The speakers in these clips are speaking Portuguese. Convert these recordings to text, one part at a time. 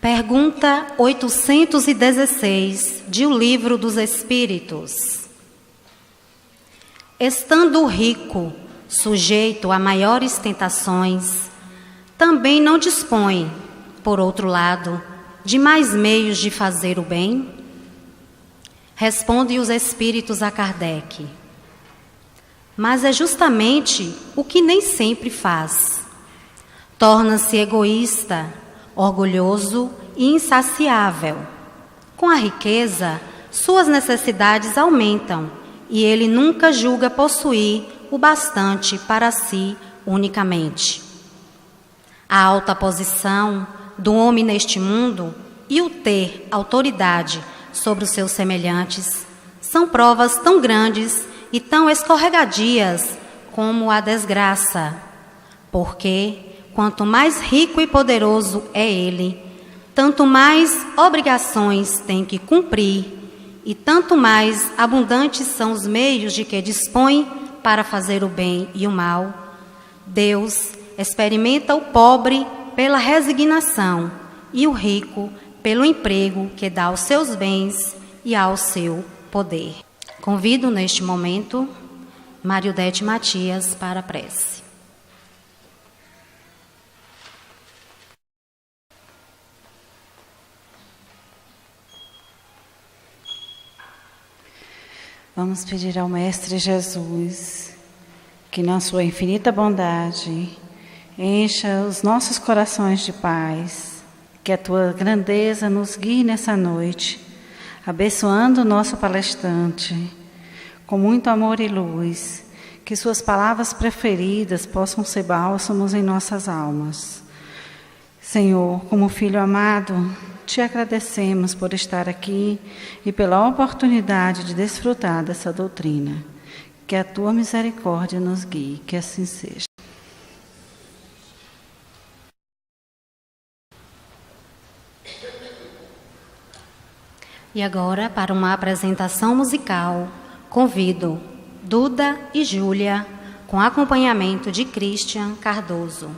Pergunta 816 de O Livro dos Espíritos. Estando o rico sujeito a maiores tentações, também não dispõe, por outro lado, de mais meios de fazer o bem? Responde os Espíritos a Kardec. Mas é justamente o que nem sempre faz. Torna-se egoísta, orgulhoso e insaciável. Com a riqueza, suas necessidades aumentam e ele nunca julga possuir o bastante para si unicamente. A alta posição do homem neste mundo e o ter autoridade sobre os seus semelhantes são provas tão grandes e tão escorregadias como a desgraça, porque quanto mais rico e poderoso é ele, tanto mais obrigações tem que cumprir e tanto mais abundantes são os meios de que dispõe para fazer o bem e o mal. Deus experimenta o pobre pela resignação e o rico pelo emprego que dá aos seus bens e ao seu poder. Convido neste momento Mariudete Matias para a prece. Vamos pedir ao Mestre Jesus que, na sua infinita bondade, encha os nossos corações de paz, que a tua grandeza nos guie nessa noite, abençoando o nosso palestrante com muito amor e luz, que suas palavras preferidas possam ser bálsamos em nossas almas. Senhor, como filho amado, te agradecemos por estar aqui e pela oportunidade de desfrutar dessa doutrina. Que a tua misericórdia nos guie, que assim seja. E agora, para uma apresentação musical, convido Duda e Júlia, com acompanhamento de Christian Cardoso.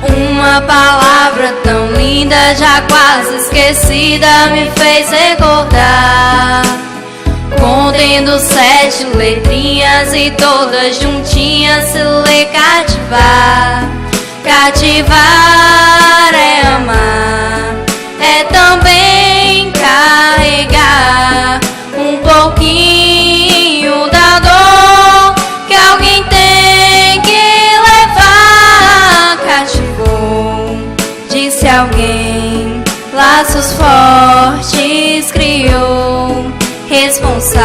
Uma palavra tão linda, já quase esquecida, me fez recordar. Contendo 7 letrinhas e todas juntinhas se lê cativar. Cativar é amar, é também carregar um pouquinho da dor que alguém tem que levar. Cativou, disse alguém, laços fortes criou. Responsável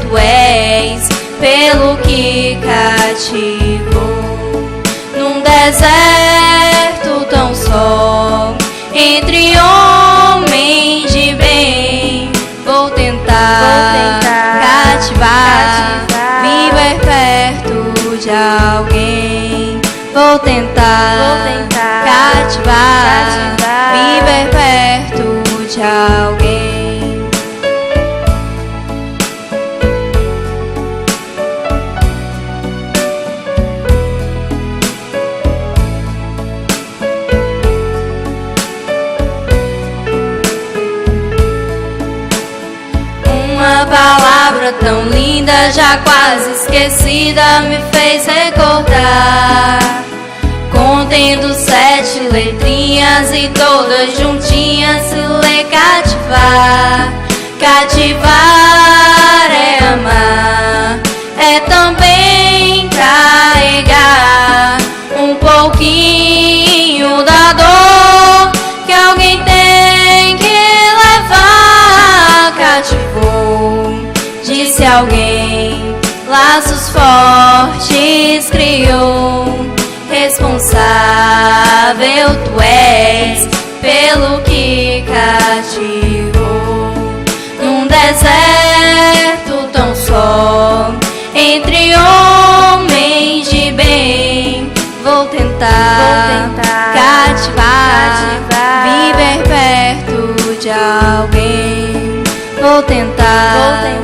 tu és pelo que cativou. Num deserto tão só, entre homens de bem, vou tentar cativar, viver perto de alguém. Vou tentar cativar, viver perto de alguém. Uma palavra tão linda, já quase esquecida, me fez recordar. Contendo 7 letrinhas e todas juntinhas se lê cativar. Cativar é amar, é também carregar um pouquinho da dor que alguém tem que levar. laços fortes criou. Responsável tu és pelo que cativou. Num deserto tão só, entre homens de bem, vou tentar cativar, viver perto de alguém. Vou tentar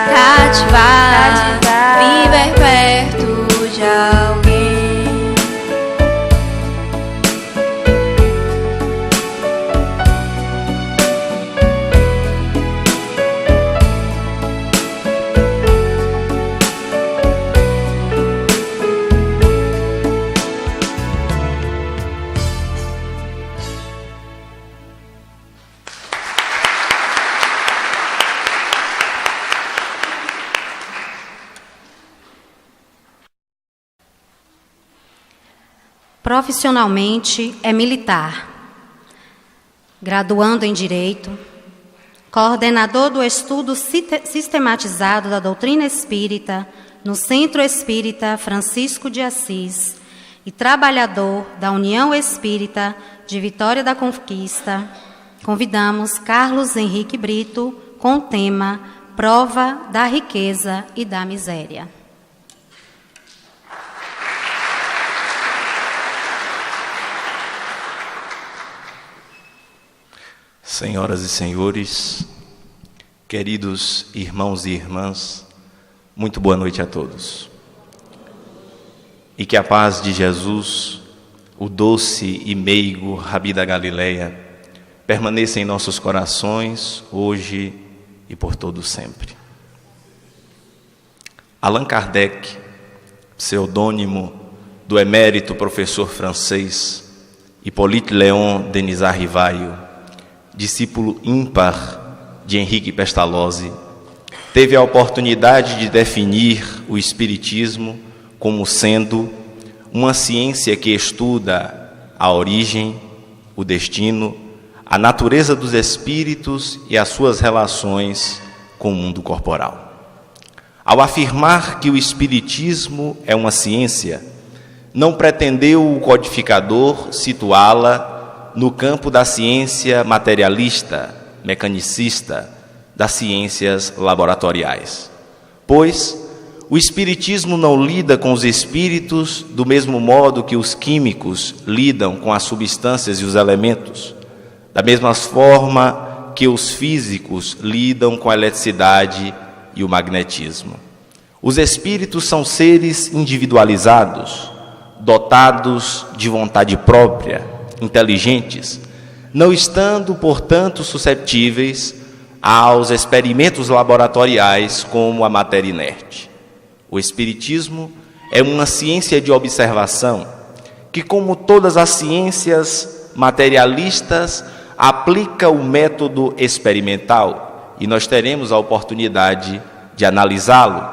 cativar, viver perto de alguém. Profissionalmente é militar, graduando em Direito, coordenador do estudo sistematizado da doutrina espírita no Centro Espírita Francisco de Assis e trabalhador da União Espírita de Vitória da Conquista, convidamos Carlos Henrique Brito com o tema Prova da Riqueza e da Miséria. Senhoras e senhores, queridos irmãos e irmãs, muito boa noite a todos. E que a paz de Jesus, o doce e meigo Rabi da Galileia, permaneça em nossos corações, hoje e por todo sempre. Allan Kardec, pseudônimo do emérito professor francês Hippolyte Léon Denisard Rivaio, discípulo ímpar de Henrique Pestalozzi, teve a oportunidade de definir o Espiritismo como sendo uma ciência que estuda a origem, o destino, a natureza dos espíritos e as suas relações com o mundo corporal. Ao afirmar que o Espiritismo é uma ciência, não pretendeu o codificador situá-la no campo da ciência materialista, mecanicista, das ciências laboratoriais. Pois o Espiritismo não lida com os espíritos do mesmo modo que os químicos lidam com as substâncias e os elementos, da mesma forma que os físicos lidam com a eletricidade e o magnetismo. Os espíritos são seres individualizados, dotados de vontade própria, inteligentes, não estando, portanto, susceptíveis aos experimentos laboratoriais como a matéria inerte. O Espiritismo é uma ciência de observação que, como todas as ciências materialistas, aplica o método experimental, e nós teremos a oportunidade de analisá-lo,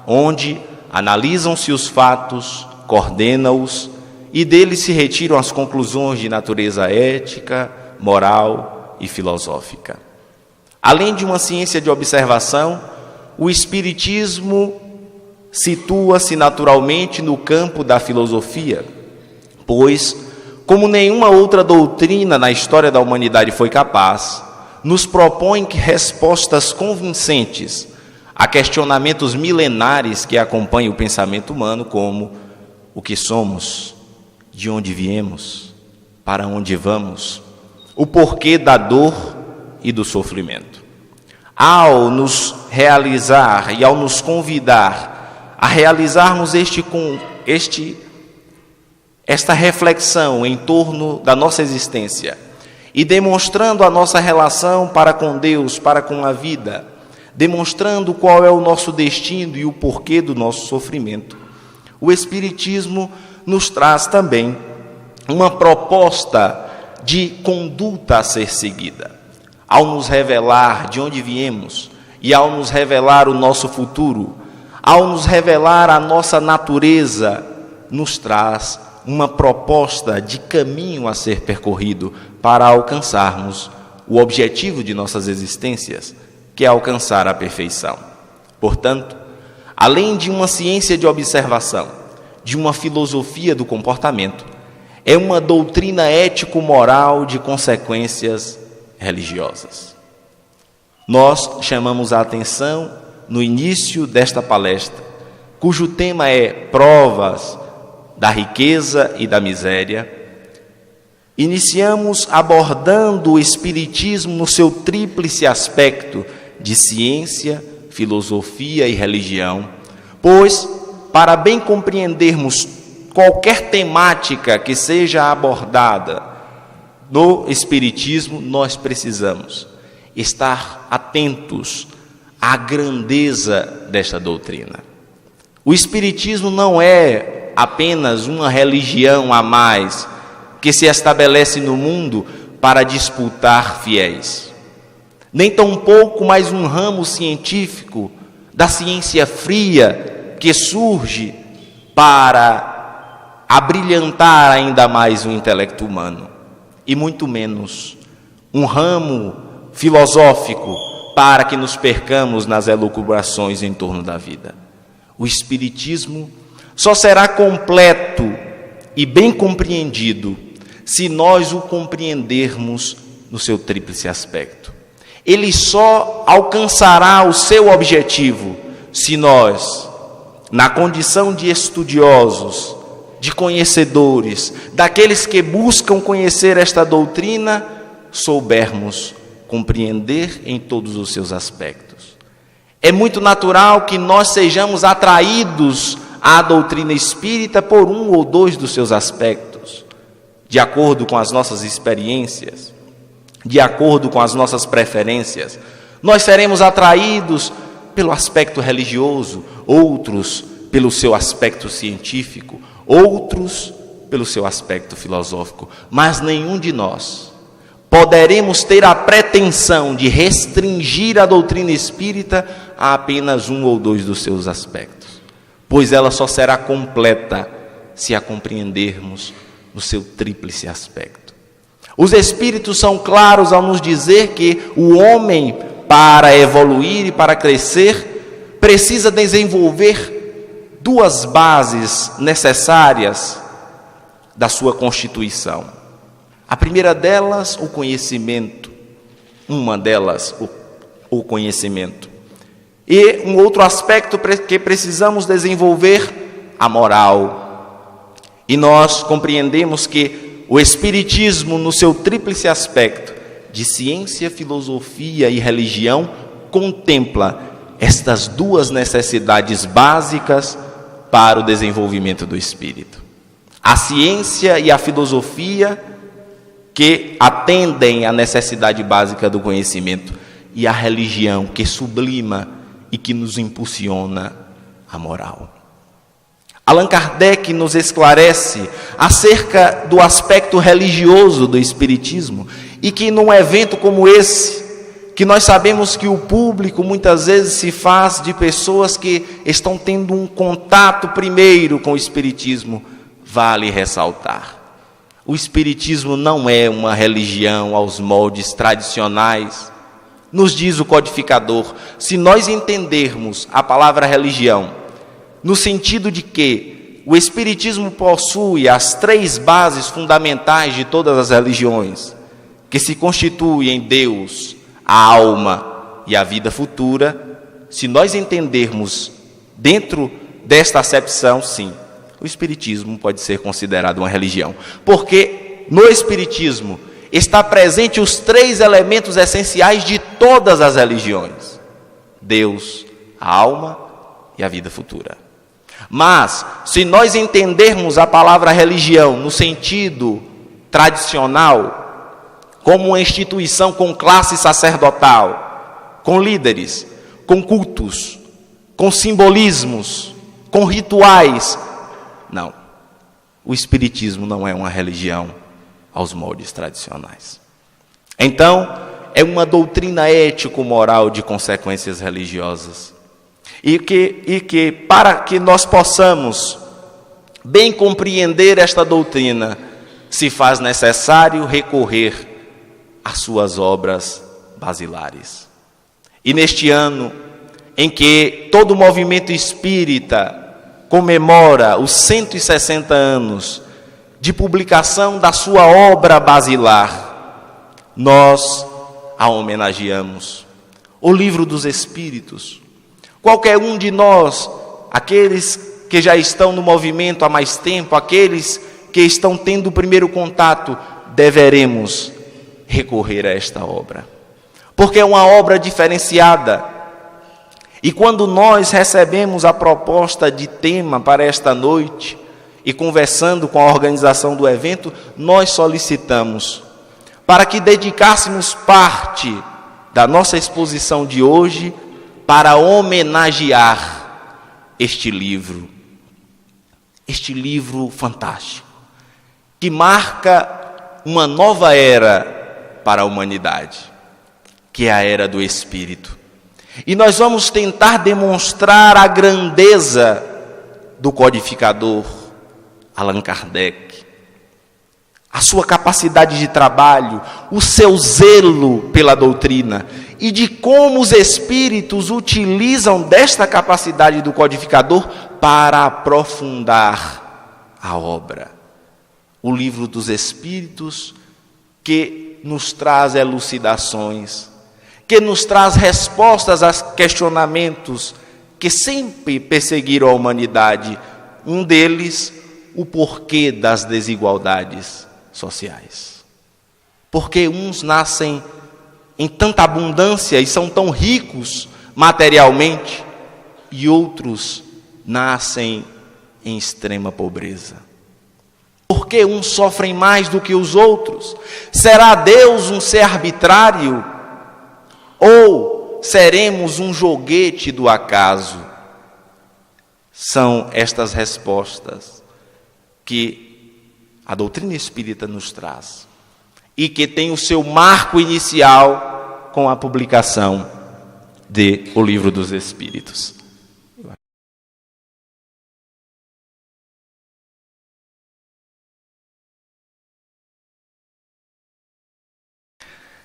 onde analisam-se os fatos, coordenam-os, e deles se retiram as conclusões de natureza ética, moral e filosófica. Além de uma ciência de observação, o Espiritismo situa-se naturalmente no campo da filosofia, pois, como nenhuma outra doutrina na história da humanidade foi capaz, nos propõe respostas convincentes a questionamentos milenares que acompanham o pensamento humano, como o que somos, de onde viemos, para onde vamos, o porquê da dor e do sofrimento. Ao nos realizar e ao nos convidar a realizarmos esta reflexão em torno da nossa existência e demonstrando a nossa relação para com Deus, para com a vida, demonstrando qual é o nosso destino e o porquê do nosso sofrimento, o Espiritismo nos traz também uma proposta de conduta a ser seguida. Ao nos revelar de onde viemos e ao nos revelar o nosso futuro, ao nos revelar a nossa natureza, nos traz uma proposta de caminho a ser percorrido para alcançarmos o objetivo de nossas existências, que é alcançar a perfeição. Portanto, além de uma ciência de observação, de uma filosofia do comportamento, é uma doutrina ético-moral de consequências religiosas. Nós chamamos a atenção no início desta palestra, cujo tema é Provas da Riqueza e da Miséria. Iniciamos abordando o Espiritismo no seu tríplice aspecto de ciência, filosofia e religião, pois, para bem compreendermos qualquer temática que seja abordada no Espiritismo, nós precisamos estar atentos à grandeza desta doutrina. O Espiritismo não é apenas uma religião a mais que se estabelece no mundo para disputar fiéis, nem tampouco mais um ramo científico da ciência fria que surge para abrilhantar ainda mais o intelecto humano, e muito menos um ramo filosófico para que nos percamos nas elucubrações em torno da vida. O Espiritismo só será completo e bem compreendido se nós o compreendermos no seu tríplice aspecto. Ele só alcançará o seu objetivo se nós, na condição de estudiosos, de conhecedores, daqueles que buscam conhecer esta doutrina, soubermos compreender em todos os seus aspectos. É muito natural que nós sejamos atraídos à doutrina espírita por um ou dois dos seus aspectos, de acordo com as nossas experiências, de acordo com as nossas preferências. Nós seremos atraídos pelo aspecto religioso, outros pelo seu aspecto científico, outros pelo seu aspecto filosófico, mas nenhum de nós poderemos ter a pretensão de restringir a doutrina espírita a apenas um ou dois dos seus aspectos, pois ela só será completa se a compreendermos no seu tríplice aspecto. Os Espíritos são claros ao nos dizer que o homem, para evoluir e para crescer, precisa desenvolver duas bases necessárias da sua constituição. A primeira delas, o conhecimento. Uma delas, o conhecimento. E um outro aspecto que precisamos desenvolver, a moral. E nós compreendemos que o Espiritismo, no seu tríplice aspecto de ciência, filosofia e religião, contempla estas duas necessidades básicas para o desenvolvimento do espírito. A ciência e a filosofia, que atendem à necessidade básica do conhecimento, e a religião, que sublima e que nos impulsiona a moral. Allan Kardec nos esclarece acerca do aspecto religioso do Espiritismo, e que num evento como esse, que nós sabemos que o público muitas vezes se faz de pessoas que estão tendo um contato primeiro com o Espiritismo, vale ressaltar. O Espiritismo não é uma religião aos moldes tradicionais. Nos diz o codificador, se nós entendermos a palavra religião no sentido de que o Espiritismo possui as três bases fundamentais de todas as religiões, que se constituem Deus, a alma e a vida futura, se nós entendermos dentro desta acepção, sim, o Espiritismo pode ser considerado uma religião, porque no Espiritismo está presente os três elementos essenciais de todas as religiões: Deus, a alma e a vida futura. Mas, se nós entendermos a palavra religião no sentido tradicional, como uma instituição com classe sacerdotal, com líderes, com cultos, com simbolismos, com rituais, não. O Espiritismo não é uma religião aos moldes tradicionais. Então, é uma doutrina ético-moral de consequências religiosas. E que para que nós possamos bem compreender esta doutrina, se faz necessário recorrer às suas obras basilares. E neste ano, em que todo o movimento espírita comemora os 160 anos de publicação da sua obra basilar, nós a homenageamos. O Livro dos Espíritos. Qualquer um de nós, aqueles que já estão no movimento há mais tempo, aqueles que estão tendo o primeiro contato, deveremos recorrer a esta obra, porque é uma obra diferenciada. E quando nós recebemos a proposta de tema para esta noite, e conversando com a organização do evento, nós solicitamos para que dedicássemos parte da nossa exposição de hoje para homenagear este livro fantástico, que marca uma nova era para a humanidade, que é a era do Espírito. E nós vamos tentar demonstrar a grandeza do codificador Allan Kardec, a sua capacidade de trabalho, o seu zelo pela doutrina e de como os espíritos utilizam desta capacidade do codificador para aprofundar a obra. O Livro dos Espíritos, que nos traz elucidações, que nos traz respostas a questionamentos que sempre perseguiram a humanidade. Um deles, o porquê das desigualdades sociais. Porque uns nascem em tanta abundância e são tão ricos materialmente, e outros nascem em extrema pobreza. Porque uns sofrem mais do que os outros? Será Deus um ser arbitrário? Ou seremos um joguete do acaso? São estas respostas que a doutrina espírita nos traz e que tem o seu marco inicial com a publicação de O Livro dos Espíritos.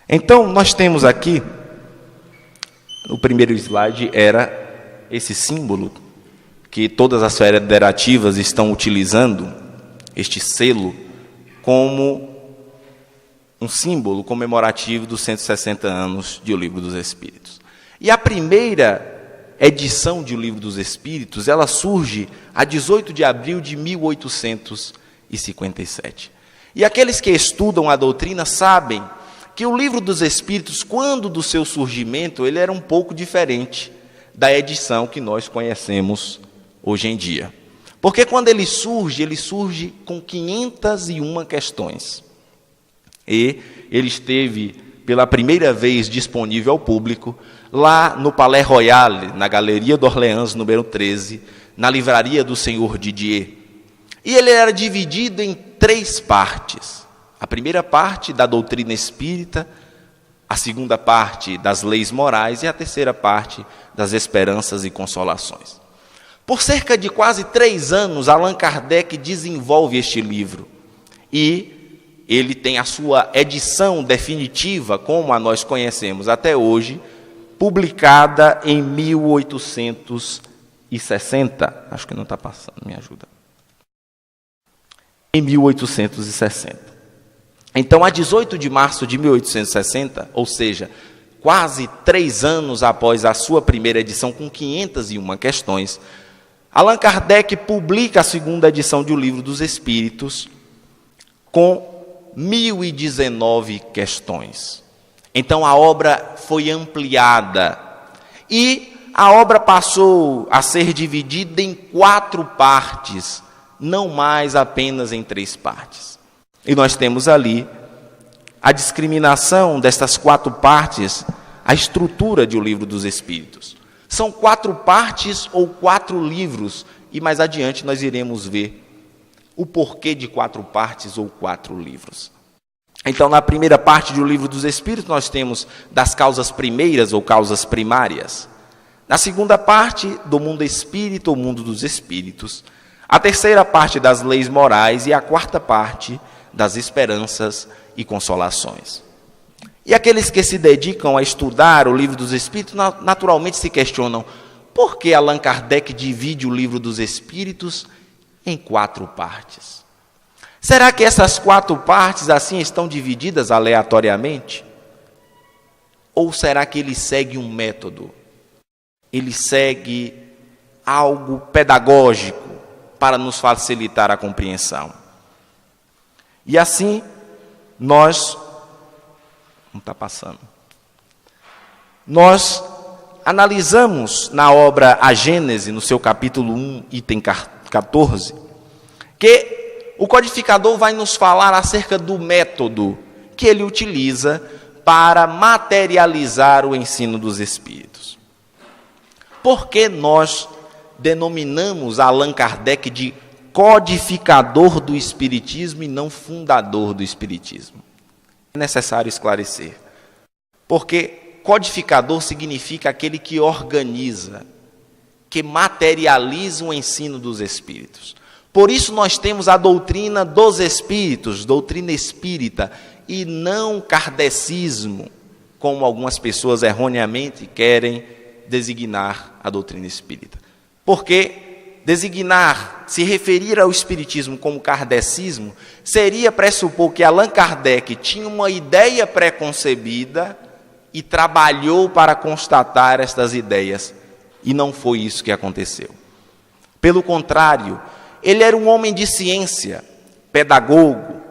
Então, nós temos aqui, o primeiro slide era esse símbolo que todas as federativas estão utilizando, este selo, como um símbolo comemorativo dos 160 anos de O Livro dos Espíritos. E a primeira edição de O Livro dos Espíritos, ela surge a 18 de abril de 1857. E aqueles que estudam a doutrina sabem que o Livro dos Espíritos, quando do seu surgimento, ele era um pouco diferente da edição que nós conhecemos hoje em dia. Porque quando ele surge com 501 questões. E ele esteve pela primeira vez disponível ao público lá no Palais Royal, na Galeria d'Orléans, número 13, na livraria do Senhor Didier. E ele era dividido em 3 partes. A primeira parte da doutrina espírita, a segunda parte das leis morais e a terceira parte das esperanças e consolações. Por cerca de quase 3 anos, Allan Kardec desenvolve este livro. E ele tem a sua edição definitiva, como a nós conhecemos até hoje, publicada em 1860. Acho que não está passando, me ajuda. Em 1860. Então, a 18 de março de 1860, ou seja, quase 3 anos após a sua primeira edição, com 501 questões, Allan Kardec publica a segunda edição de O Livro dos Espíritos, com 1019 questões. Então, a obra foi ampliada e a obra passou a ser dividida em 4 partes, não mais apenas em 3 partes. E nós temos ali a discriminação destas 4 partes, a estrutura de O Livro dos Espíritos. São 4 partes ou 4 livros, e mais adiante nós iremos ver o porquê de 4 partes ou 4 livros. Então, na primeira parte do Livro dos Espíritos, nós temos das causas primeiras ou causas primárias. Na segunda parte, do mundo espírita ou mundo dos espíritos. A terceira parte, das leis morais. E a quarta parte, das esperanças e consolações. E aqueles que se dedicam a estudar o Livro dos Espíritos, naturalmente se questionam: por que Allan Kardec divide o Livro dos Espíritos em 4 partes? Será que essas 4 partes assim estão divididas aleatoriamente? Ou será que ele segue um método? Ele segue algo pedagógico para nos facilitar a compreensão. E assim, nós analisamos na obra A Gênese, no seu capítulo 1, item 14, que o codificador vai nos falar acerca do método que ele utiliza para materializar o ensino dos Espíritos. Por que nós denominamos Allan Kardec de codificador do Espiritismo e não fundador do Espiritismo? É necessário esclarecer. Porque codificador significa aquele que organiza, que materializa o ensino dos Espíritos. Por isso nós temos a doutrina dos Espíritos, doutrina espírita, e não kardecismo, como algumas pessoas erroneamente querem designar a doutrina espírita. Porque se referir ao espiritismo como kardecismo, seria pressupor que Allan Kardec tinha uma ideia preconcebida e trabalhou para constatar estas ideias. E não foi isso que aconteceu. Pelo contrário, ele era um homem de ciência, pedagogo,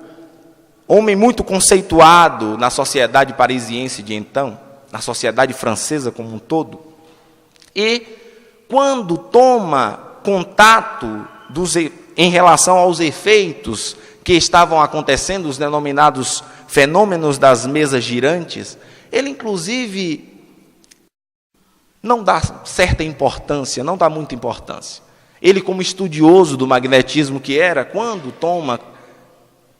homem muito conceituado na sociedade parisiense de então, na sociedade francesa como um todo. E quando toma contato em relação aos efeitos que estavam acontecendo, os denominados fenômenos das mesas girantes, ele inclusive não dá certa importância, não dá muita importância. Ele, como estudioso do magnetismo que era, quando toma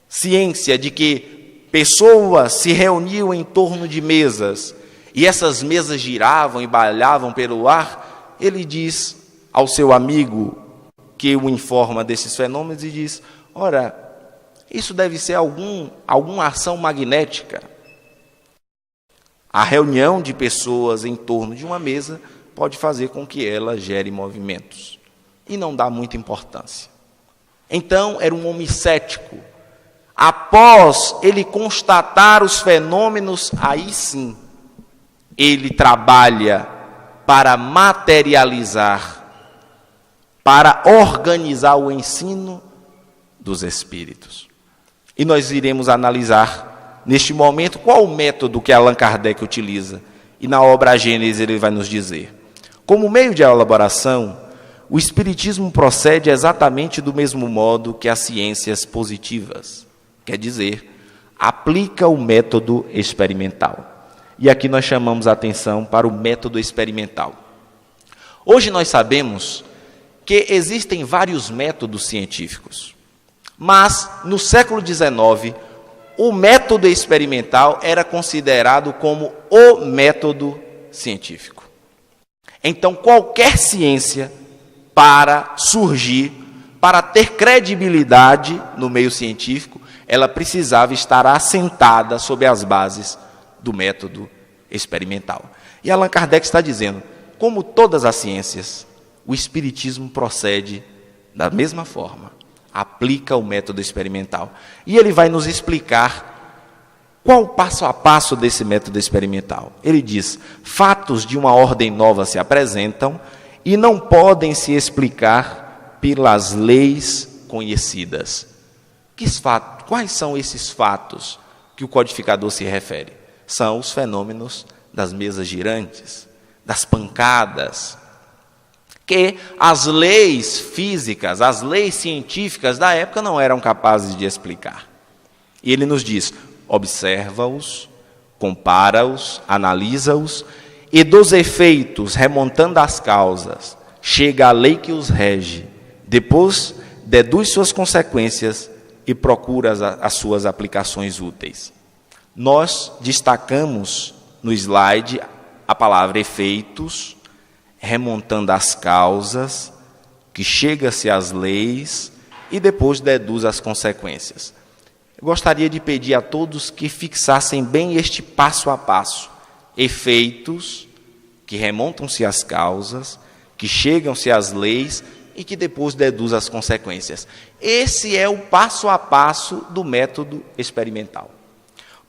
ciência de que pessoas se reuniam em torno de mesas e essas mesas giravam e bailavam pelo ar, ele diz ao seu amigo que o informa desses fenômenos e diz: ora, isso deve ser alguma ação magnética. A reunião de pessoas em torno de uma mesa pode fazer com que ela gere movimentos. E não dá muita importância. Então, era um homem cético. Após ele constatar os fenômenos, aí sim, ele trabalha para materializar, para organizar o ensino dos Espíritos. E nós iremos analisar, neste momento, qual o método que Allan Kardec utiliza. E na obra A Gênese ele vai nos dizer: como meio de elaboração, o Espiritismo procede exatamente do mesmo modo que as ciências positivas. Quer dizer, aplica o método experimental. E aqui nós chamamos a atenção para o método experimental. Hoje nós sabemos que existem vários métodos científicos, mas no século XIX, o método experimental era considerado como o método científico. Então, qualquer ciência, para surgir, para ter credibilidade no meio científico, ela precisava estar assentada sobre as bases do método experimental. E Allan Kardec está dizendo, como todas as ciências, o Espiritismo procede da mesma forma, aplica o método experimental. E ele vai nos explicar qual o passo a passo desse método experimental. Ele diz: fatos de uma ordem nova se apresentam e não podem se explicar pelas leis conhecidas. Quais são esses fatos que o codificador se refere? São os fenômenos das mesas girantes, das pancadas, que as leis físicas, as leis científicas da época não eram capazes de explicar. E ele nos diz: observa-os, compara-os, analisa-os, e dos efeitos, remontando às causas, chega a lei que os rege, depois deduz suas consequências e procura as suas aplicações úteis. Nós destacamos no slide a palavra efeitos, remontando às causas, que chega-se às leis e depois deduz as consequências. Eu gostaria de pedir a todos que fixassem bem este passo a passo. Efeitos, que remontam-se às causas, que chegam-se às leis e que depois deduz as consequências. Esse é o passo a passo do método experimental.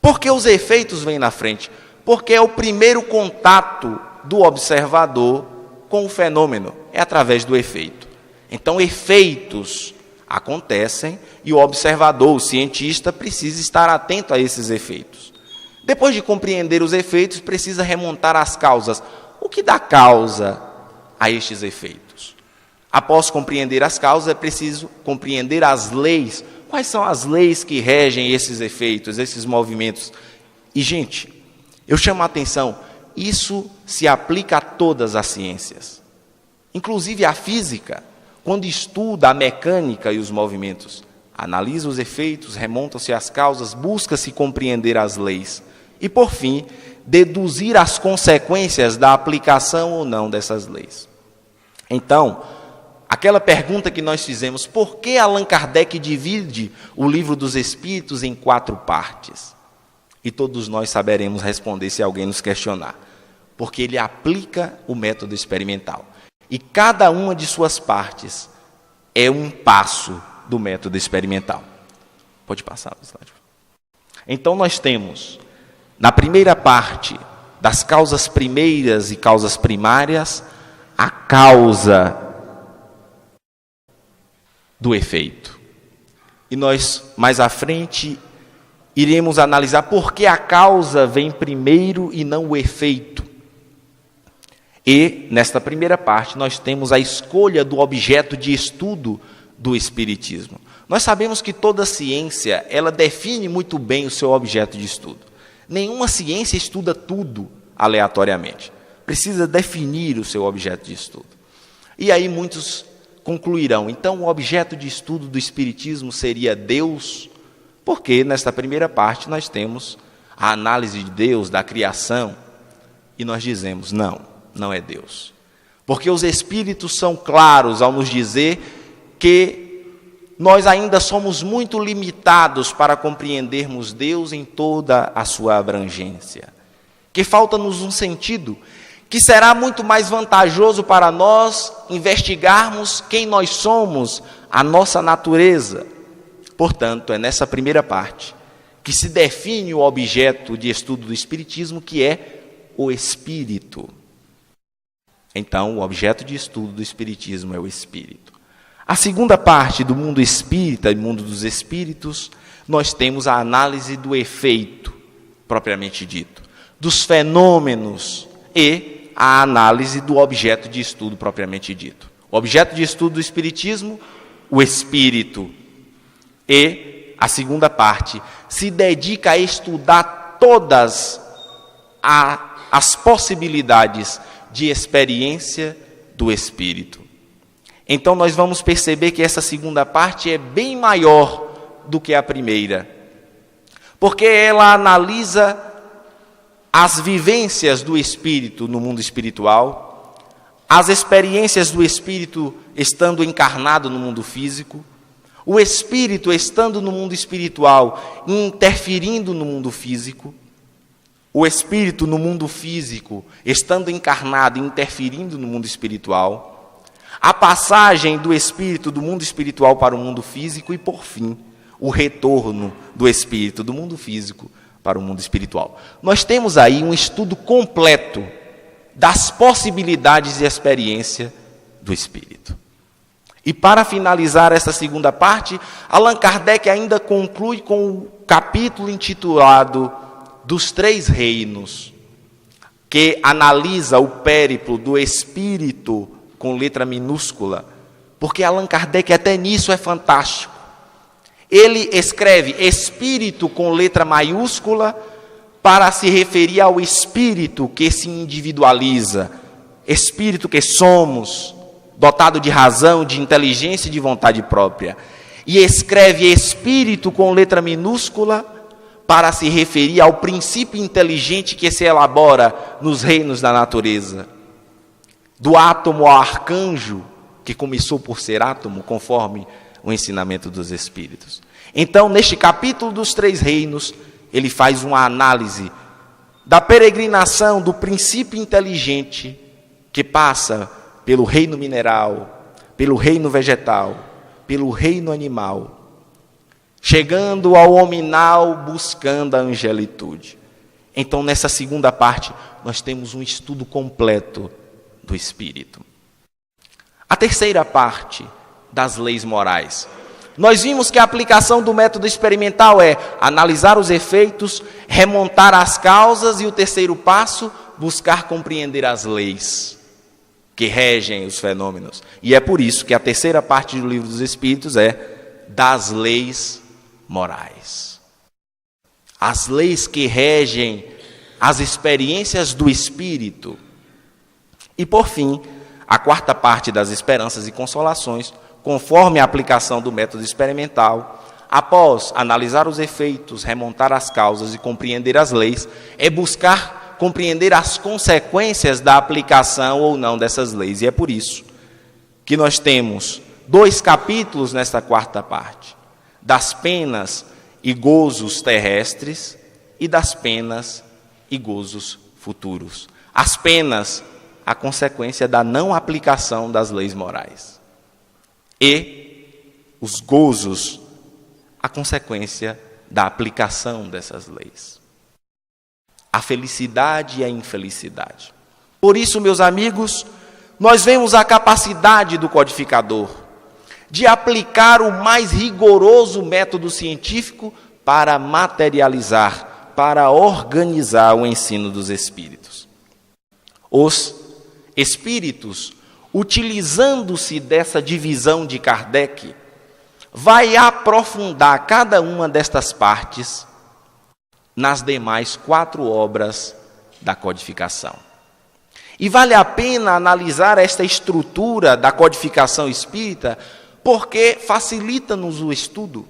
Por que os efeitos vêm na frente? Porque é o primeiro contato do observador com o fenômeno, é através do efeito. Então, efeitos acontecem e o observador, o cientista, precisa estar atento a esses efeitos. Depois de compreender os efeitos, precisa remontar às causas. O que dá causa a estes efeitos? Após compreender as causas, é preciso compreender as leis. Quais são as leis que regem esses efeitos, esses movimentos? E, gente, eu chamo a atenção, isso se aplica a todas as ciências, inclusive a física. Quando estuda a mecânica e os movimentos, analisa os efeitos, remonta-se às causas, busca-se compreender as leis e, por fim, deduzir as consequências da aplicação ou não dessas leis. Então, aquela pergunta que nós fizemos, por que Allan Kardec divide o Livro dos Espíritos em 4 partes? E todos nós saberemos responder se alguém nos questionar. Porque ele aplica o método experimental. E cada uma de suas partes é um passo do método experimental. Pode passar o slide. Então nós temos, na primeira parte, das causas primeiras e causas primárias, a causa do efeito. E nós, mais à frente, iremos analisar por que a causa vem primeiro e não o efeito. E, nesta primeira parte, nós temos a escolha do objeto de estudo do Espiritismo. Nós sabemos que toda ciência, ela define muito bem o seu objeto de estudo. Nenhuma ciência estuda tudo aleatoriamente. Precisa definir o seu objeto de estudo. E aí muitos concluirão, então o objeto de estudo do Espiritismo seria Deus, porque nesta primeira parte nós temos a análise de Deus, da criação, e nós dizemos, não é Deus. Porque os Espíritos são claros ao nos dizer que nós ainda somos muito limitados para compreendermos Deus em toda a sua abrangência. Que falta-nos um sentido, que será muito mais vantajoso para nós investigarmos quem nós somos, a nossa natureza. Portanto, é nessa primeira parte que se define o objeto de estudo do Espiritismo, que é o Espírito. Então, o objeto de estudo do Espiritismo é o Espírito. A segunda parte do mundo espírita e mundo dos espíritos, nós temos a análise do efeito, propriamente dito, dos fenômenos e a análise do objeto de estudo, propriamente dito. O objeto de estudo do Espiritismo, o Espírito. E a segunda parte se dedica a estudar todas as possibilidades de experiência do Espírito. Então nós vamos perceber que essa segunda parte é bem maior do que a primeira, porque ela analisa as vivências do Espírito no mundo espiritual, as experiências do Espírito estando encarnado no mundo físico, o Espírito estando no mundo espiritual e interferindo no mundo físico, o Espírito no mundo físico, estando encarnado e interferindo no mundo espiritual, a passagem do Espírito do mundo espiritual para o mundo físico e, por fim, o retorno do Espírito do mundo físico para o mundo espiritual. Nós temos aí um estudo completo das possibilidades de experiência do Espírito. E para finalizar essa segunda parte, Allan Kardec ainda conclui com o capítulo intitulado dos 3 reinos, que analisa o périplo do Espírito com letra minúscula, porque Allan Kardec até nisso é fantástico. Ele escreve Espírito com letra maiúscula para se referir ao Espírito que se individualiza, Espírito que somos, dotado de razão, de inteligência e de vontade própria. E escreve Espírito com letra minúscula para se referir ao princípio inteligente que se elabora nos reinos da natureza. Do átomo ao arcanjo, que começou por ser átomo, conforme o ensinamento dos Espíritos. Então, neste capítulo dos 3 reinos, ele faz uma análise da peregrinação do princípio inteligente que passa pelo reino mineral, pelo reino vegetal, pelo reino animal, chegando ao hominal, buscando a angelitude. Então, nessa segunda parte, nós temos um estudo completo do Espírito. A terceira parte das leis morais. Nós vimos que a aplicação do método experimental é analisar os efeitos, remontar as causas e o terceiro passo, buscar compreender as leis que regem os fenômenos. E é por isso que a terceira parte do Livro dos Espíritos é das leis morais. As leis que regem as experiências do Espírito. E por fim, a quarta parte das esperanças e consolações, conforme a aplicação do método experimental, após analisar os efeitos, remontar as causas e compreender as leis, é buscar compreender as consequências da aplicação ou não dessas leis. E é por isso que nós temos 2 capítulos nesta quarta parte, das penas e gozos terrestres e das penas e gozos futuros. As penas, a consequência da não aplicação das leis morais. E os gozos, a consequência da aplicação dessas leis. A felicidade e a infelicidade. Por isso, meus amigos, nós vemos a capacidade do codificador de aplicar o mais rigoroso método científico para materializar, para organizar o ensino dos espíritos. Os espíritos, utilizando-se dessa divisão de Kardec, vai aprofundar cada uma destas partes nas demais 4 obras da codificação. E vale a pena analisar esta estrutura da codificação espírita, porque facilita-nos o estudo.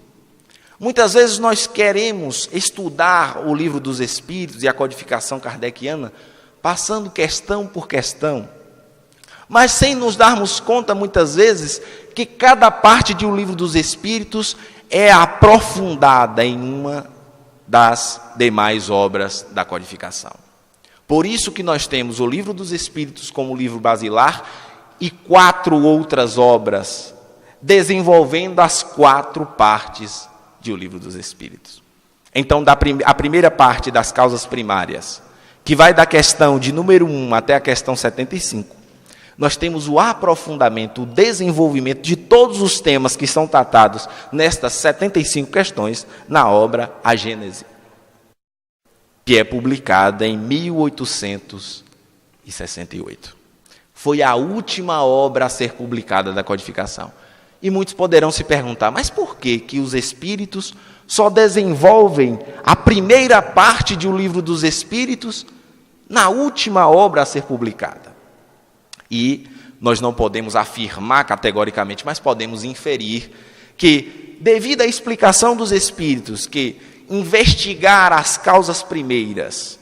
Muitas vezes nós queremos estudar o Livro dos Espíritos e a codificação kardeciana, passando questão por questão, mas sem nos darmos conta, muitas vezes, que cada parte de um Livro dos Espíritos é aprofundada em uma das demais obras da codificação. Por isso que nós temos o Livro dos Espíritos como livro basilar e 4 outras obras, desenvolvendo as 4 partes de O Livro dos Espíritos. Então, a primeira parte das causas primárias, que vai da questão de número 1 até a questão 75, nós temos o aprofundamento, o desenvolvimento de todos os temas que são tratados nestas 75 questões na obra A Gênese, que é publicada em 1868. Foi a última obra a ser publicada da codificação. E muitos poderão se perguntar, mas por que os espíritos só desenvolvem a primeira parte de O Livro dos Espíritos na última obra a ser publicada? E nós não podemos afirmar categoricamente, mas podemos inferir que, devido à explicação dos espíritos, que investigar as causas primeiras,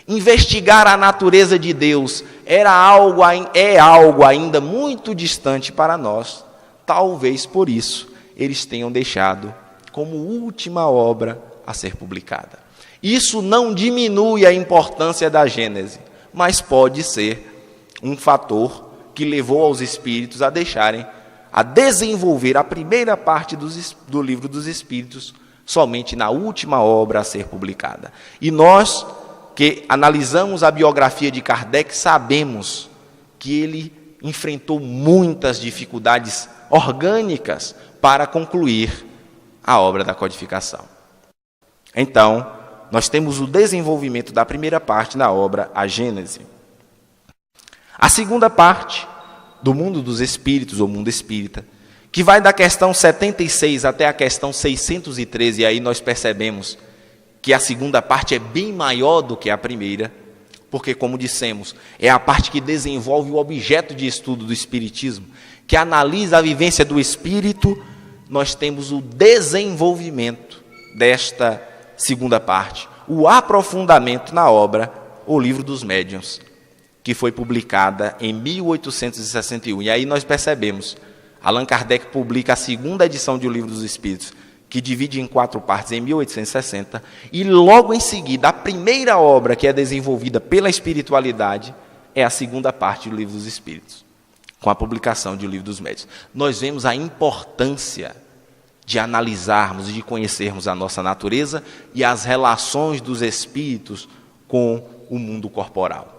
investigar a natureza de Deus, é algo ainda muito distante para nós, talvez por isso eles tenham deixado como última obra a ser publicada. Isso não diminui a importância da Gênese, mas pode ser um fator que levou aos espíritos a desenvolver a primeira parte do Livro dos Espíritos somente na última obra a ser publicada. E nós, que analisamos a biografia de Kardec, sabemos que ele enfrentou muitas dificuldades orgânicas para concluir a obra da codificação. Então, nós temos o desenvolvimento da primeira parte na obra A Gênese. A segunda parte do Mundo dos Espíritos, ou Mundo Espírita, que vai da questão 76 até a questão 613, e aí nós percebemos que a segunda parte é bem maior do que a primeira, porque, como dissemos, é a parte que desenvolve o objeto de estudo do Espiritismo, que analisa a vivência do Espírito. Nós temos o desenvolvimento desta segunda parte, o aprofundamento na obra O Livro dos Médiuns, que foi publicada em 1861. E aí nós percebemos, Allan Kardec publica a segunda edição de O Livro dos Espíritos, que divide em 4 partes em 1860, e logo em seguida, a primeira obra que é desenvolvida pela espiritualidade é a segunda parte do Livro dos Espíritos. com a publicação de O Livro dos Médiuns. Nós vemos a importância de analisarmos e de conhecermos a nossa natureza e as relações dos espíritos com o mundo corporal.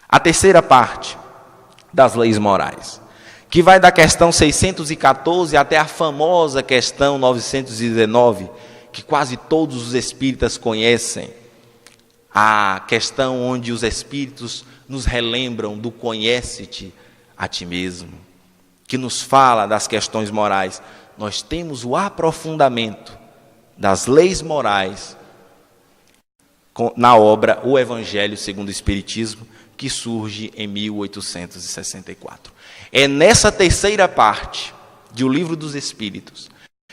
A terceira parte das leis morais, que vai da questão 614 até a famosa questão 919, que quase todos os espíritas conhecem, a questão onde os espíritos nos relembram do conhece-te a ti mesmo, que nos fala das questões morais. Nós temos o aprofundamento das leis morais na obra O Evangelho segundo o Espiritismo, que surge em 1864. É nessa terceira parte de O Livro dos Espíritos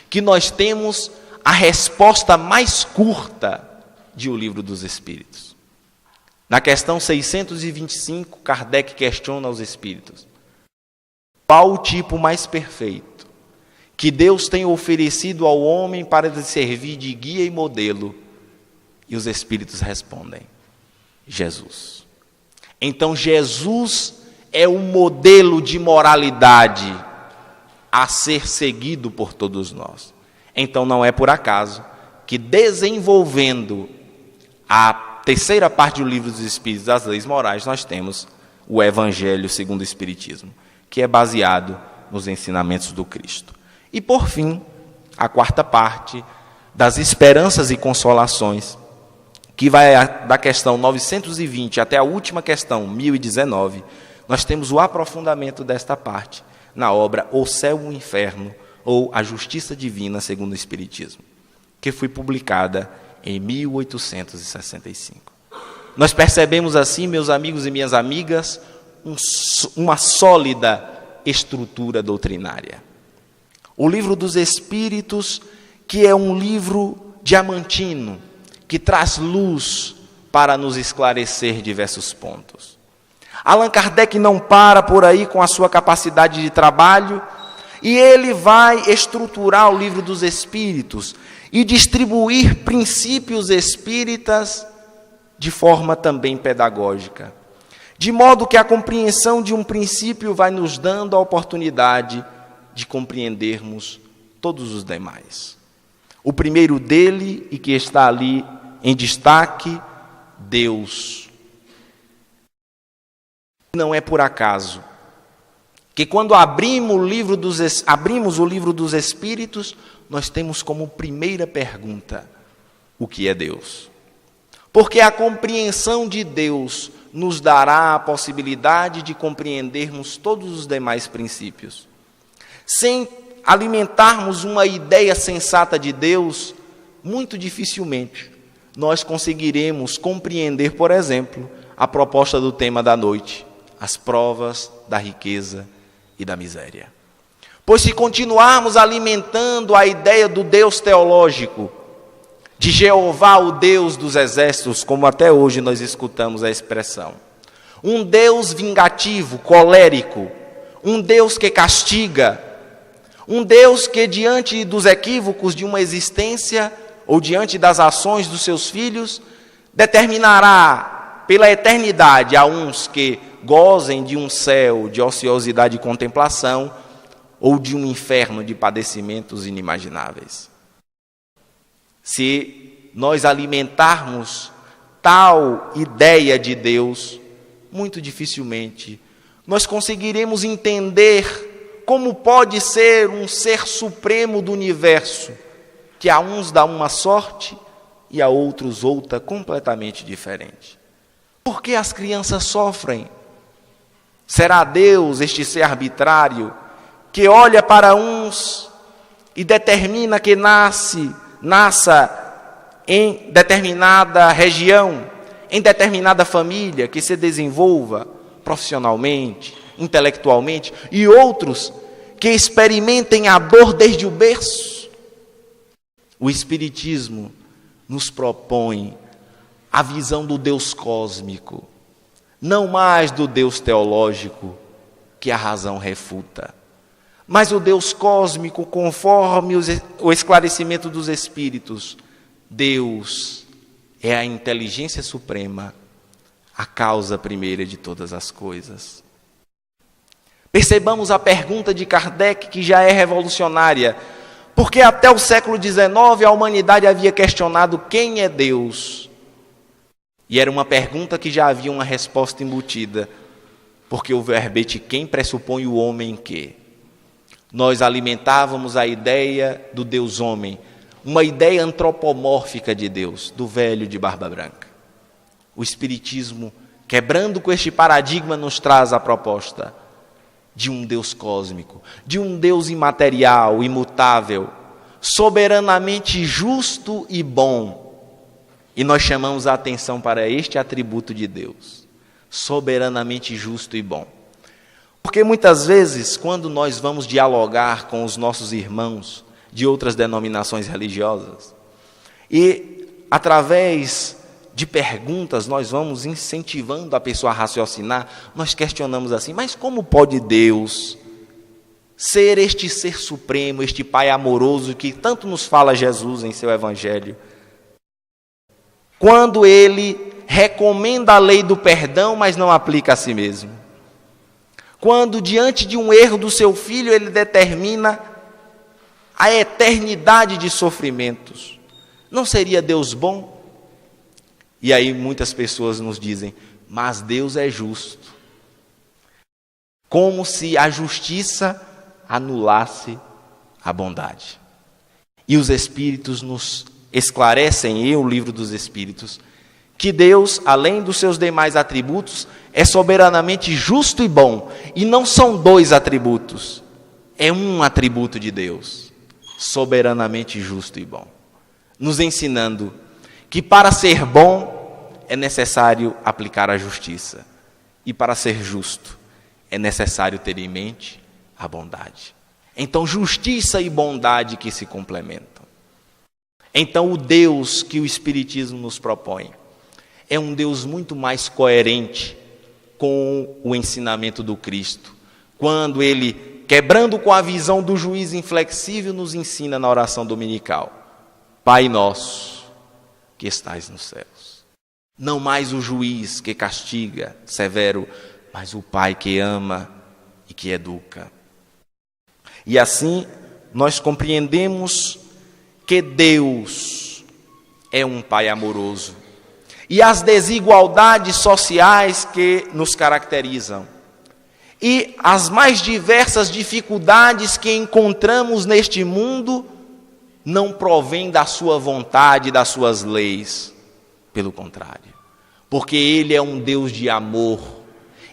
que nós temos a resposta mais curta de O Livro dos Espíritos. Na questão 625, Kardec questiona aos espíritos: qual o tipo mais perfeito que Deus tem oferecido ao homem para lhe servir de guia e modelo? E os espíritos respondem: Jesus. Então Jesus é um modelo de moralidade a ser seguido por todos nós. Então não é por acaso que, desenvolvendo a terceira parte do Livro dos Espíritos, das leis morais, nós temos o Evangelho segundo o Espiritismo, que é baseado nos ensinamentos do Cristo. E por fim, a quarta parte das esperanças e consolações, que vai da questão 920 até a última questão, 1019, nós temos o aprofundamento desta parte na obra O Céu e o Inferno, ou A Justiça Divina segundo o Espiritismo, que foi publicada em 1865. Nós percebemos assim, meus amigos e minhas amigas, uma sólida estrutura doutrinária. O Livro dos Espíritos, que é um livro diamantino, que traz luz para nos esclarecer diversos pontos. Allan Kardec não para por aí com a sua capacidade de trabalho, e ele vai estruturar o Livro dos Espíritos e distribuir princípios espíritas de forma também pedagógica, de modo que a compreensão de um princípio vai nos dando a oportunidade de compreendermos todos os demais. O primeiro dele, e que está ali em destaque, Deus. Não é por acaso que, quando abrimos o Livro dos Espíritos, nós temos como primeira pergunta: o que é Deus? Porque a compreensão de Deus nos dará a possibilidade de compreendermos todos os demais princípios. Sem alimentarmos uma ideia sensata de Deus, muito dificilmente nós conseguiremos compreender, por exemplo, a proposta do tema da noite: as provas da riqueza e da miséria. Pois se continuarmos alimentando a ideia do Deus teológico, de Jeová, o Deus dos exércitos, como até hoje nós escutamos a expressão, um Deus vingativo, colérico, um Deus que castiga, um Deus que, diante dos equívocos de uma existência, ou diante das ações dos seus filhos, determinará pela eternidade a uns que gozem de um céu de ociosidade e contemplação, ou de um inferno de padecimentos inimagináveis. Se nós alimentarmos tal ideia de Deus, muito dificilmente nós conseguiremos entender como pode ser um ser supremo do universo, que a uns dá uma sorte e a outros outra completamente diferente. Por que as crianças sofrem? Será Deus, este ser arbitrário, que olha para uns e determina que nasça em determinada região, em determinada família, que se desenvolva profissionalmente, intelectualmente, e outros que experimentem a dor desde o berço? O Espiritismo nos propõe a visão do Deus cósmico, não mais do Deus teológico, que a razão refuta, mas o Deus cósmico, conforme o esclarecimento dos Espíritos. Deus é a inteligência suprema, a causa primeira de todas as coisas. Percebamos a pergunta de Kardec, que já é revolucionária, porque até o século XIX a humanidade havia questionado quem é Deus. E era uma pergunta que já havia uma resposta embutida, porque o verbete quem pressupõe o homem que. Nós alimentávamos a ideia do Deus homem, uma ideia antropomórfica de Deus, do velho de barba branca. O Espiritismo, quebrando com este paradigma, nos traz a proposta de um Deus cósmico, de um Deus imaterial, imutável, soberanamente justo e bom. E nós chamamos a atenção para este atributo de Deus, soberanamente justo e bom. Porque muitas vezes, quando nós vamos dialogar com os nossos irmãos de outras denominações religiosas, e através de perguntas nós vamos incentivando a pessoa a raciocinar, nós questionamos assim, mas como pode Deus ser este ser supremo, este Pai amoroso que tanto nos fala Jesus em seu Evangelho, quando Ele recomenda a lei do perdão, mas não aplica a si mesmo? Quando diante de um erro do seu filho, Ele determina a eternidade de sofrimentos, não seria Deus bom? E aí muitas pessoas nos dizem, mas Deus é justo. Como se a justiça anulasse a bondade. E os Espíritos nos esclarecem, e o Livro dos Espíritos, que Deus, além dos seus demais atributos, é soberanamente justo e bom. E não são dois atributos, é um atributo de Deus, soberanamente justo e bom. Nos ensinando que para ser bom é necessário aplicar a justiça. E para ser justo é necessário ter em mente a bondade. Então, justiça e bondade que se complementam. Então, o Deus que o Espiritismo nos propõe é um Deus muito mais coerente com o ensinamento do Cristo, quando Ele, quebrando com a visão do juiz inflexível, nos ensina na oração dominical: Pai nosso, que estais nos céus. Não mais o juiz que castiga, severo, mas o Pai que ama e que educa. E assim, nós compreendemos que Deus é um Pai amoroso. E as desigualdades sociais que nos caracterizam, e as mais diversas dificuldades que encontramos neste mundo, não provém da sua vontade, das suas leis. Pelo contrário, porque Ele é um Deus de amor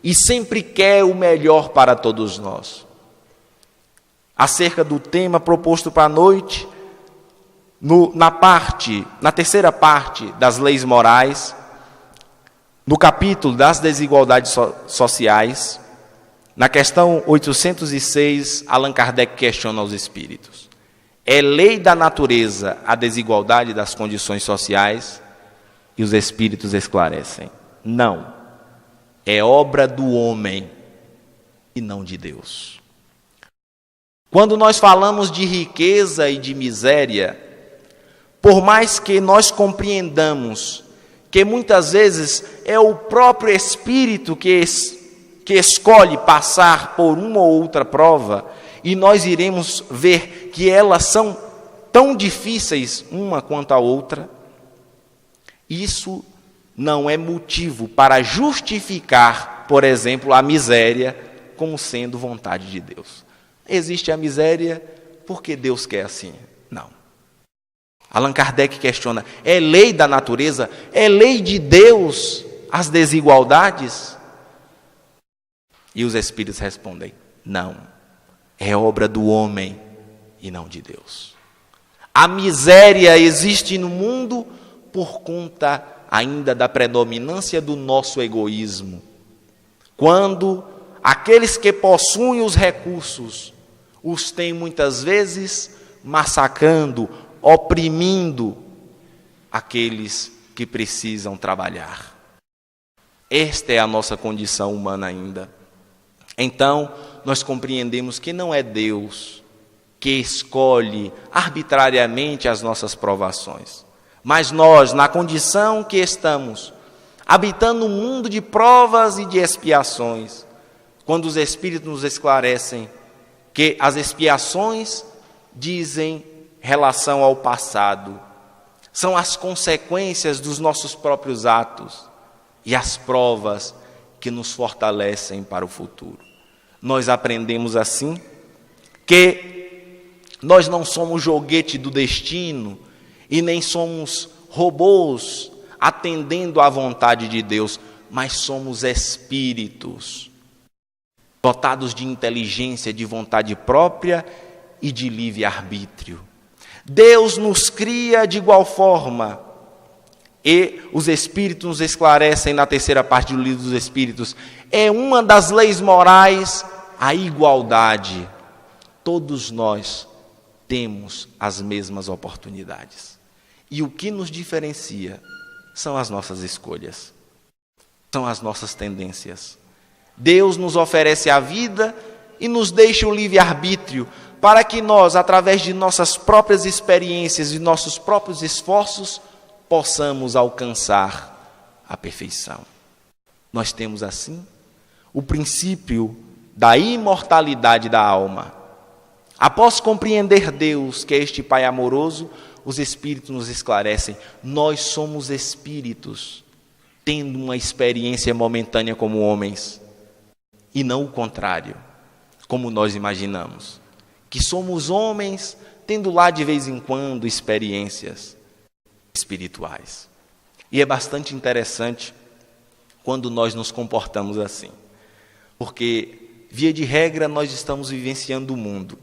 e sempre quer o melhor para todos nós. Acerca do tema proposto para a noite, na terceira parte das leis morais, no capítulo das desigualdades sociais, na questão 806, Allan Kardec questiona os espíritos: é lei da natureza a desigualdade das condições sociais? E os espíritos esclarecem: não, é obra do homem e não de Deus. Quando nós falamos de riqueza e de miséria, por mais que nós compreendamos que muitas vezes é o próprio espírito que escolhe passar por uma ou outra prova, e nós iremos ver que elas são tão difíceis uma quanto a outra, isso não é motivo para justificar, por exemplo, a miséria como sendo vontade de Deus. Existe a miséria porque Deus quer assim? Não. Allan Kardec questiona: é lei da natureza, é lei de Deus as desigualdades? E os espíritos respondem: não, é obra do homem e não de Deus. A miséria existe no mundo por conta ainda da predominância do nosso egoísmo. Quando aqueles que possuem os recursos os têm muitas vezes massacrando, oprimindo aqueles que precisam trabalhar. Esta é a nossa condição humana ainda. Então, nós compreendemos que não é Deus que escolhe arbitrariamente as nossas provações, mas nós, na condição que estamos, habitando um mundo de provas e de expiações, quando os Espíritos nos esclarecem que as expiações dizem relação ao passado, são as consequências dos nossos próprios atos e as provas que nos fortalecem para o futuro. Nós aprendemos assim que nós não somos joguete do destino e nem somos robôs atendendo à vontade de Deus, mas somos espíritos dotados de inteligência, de vontade própria e de livre-arbítrio. Deus nos cria de igual forma, e os Espíritos nos esclarecem na terceira parte do Livro dos Espíritos, é uma das leis morais a igualdade. Todos nós temos as mesmas oportunidades. E o que nos diferencia são as nossas escolhas, são as nossas tendências. Deus nos oferece a vida e nos deixa o livre-arbítrio para que nós, através de nossas próprias experiências e nossos próprios esforços, possamos alcançar a perfeição. Nós temos assim o princípio da imortalidade da alma. Após compreender Deus, que é este Pai amoroso, os Espíritos nos esclarecem: nós somos espíritos, tendo uma experiência momentânea como homens, e não o contrário, como nós imaginamos, que somos homens tendo lá de vez em quando experiências espirituais. E é bastante interessante quando nós nos comportamos assim, porque, via de regra, nós estamos vivenciando o mundo.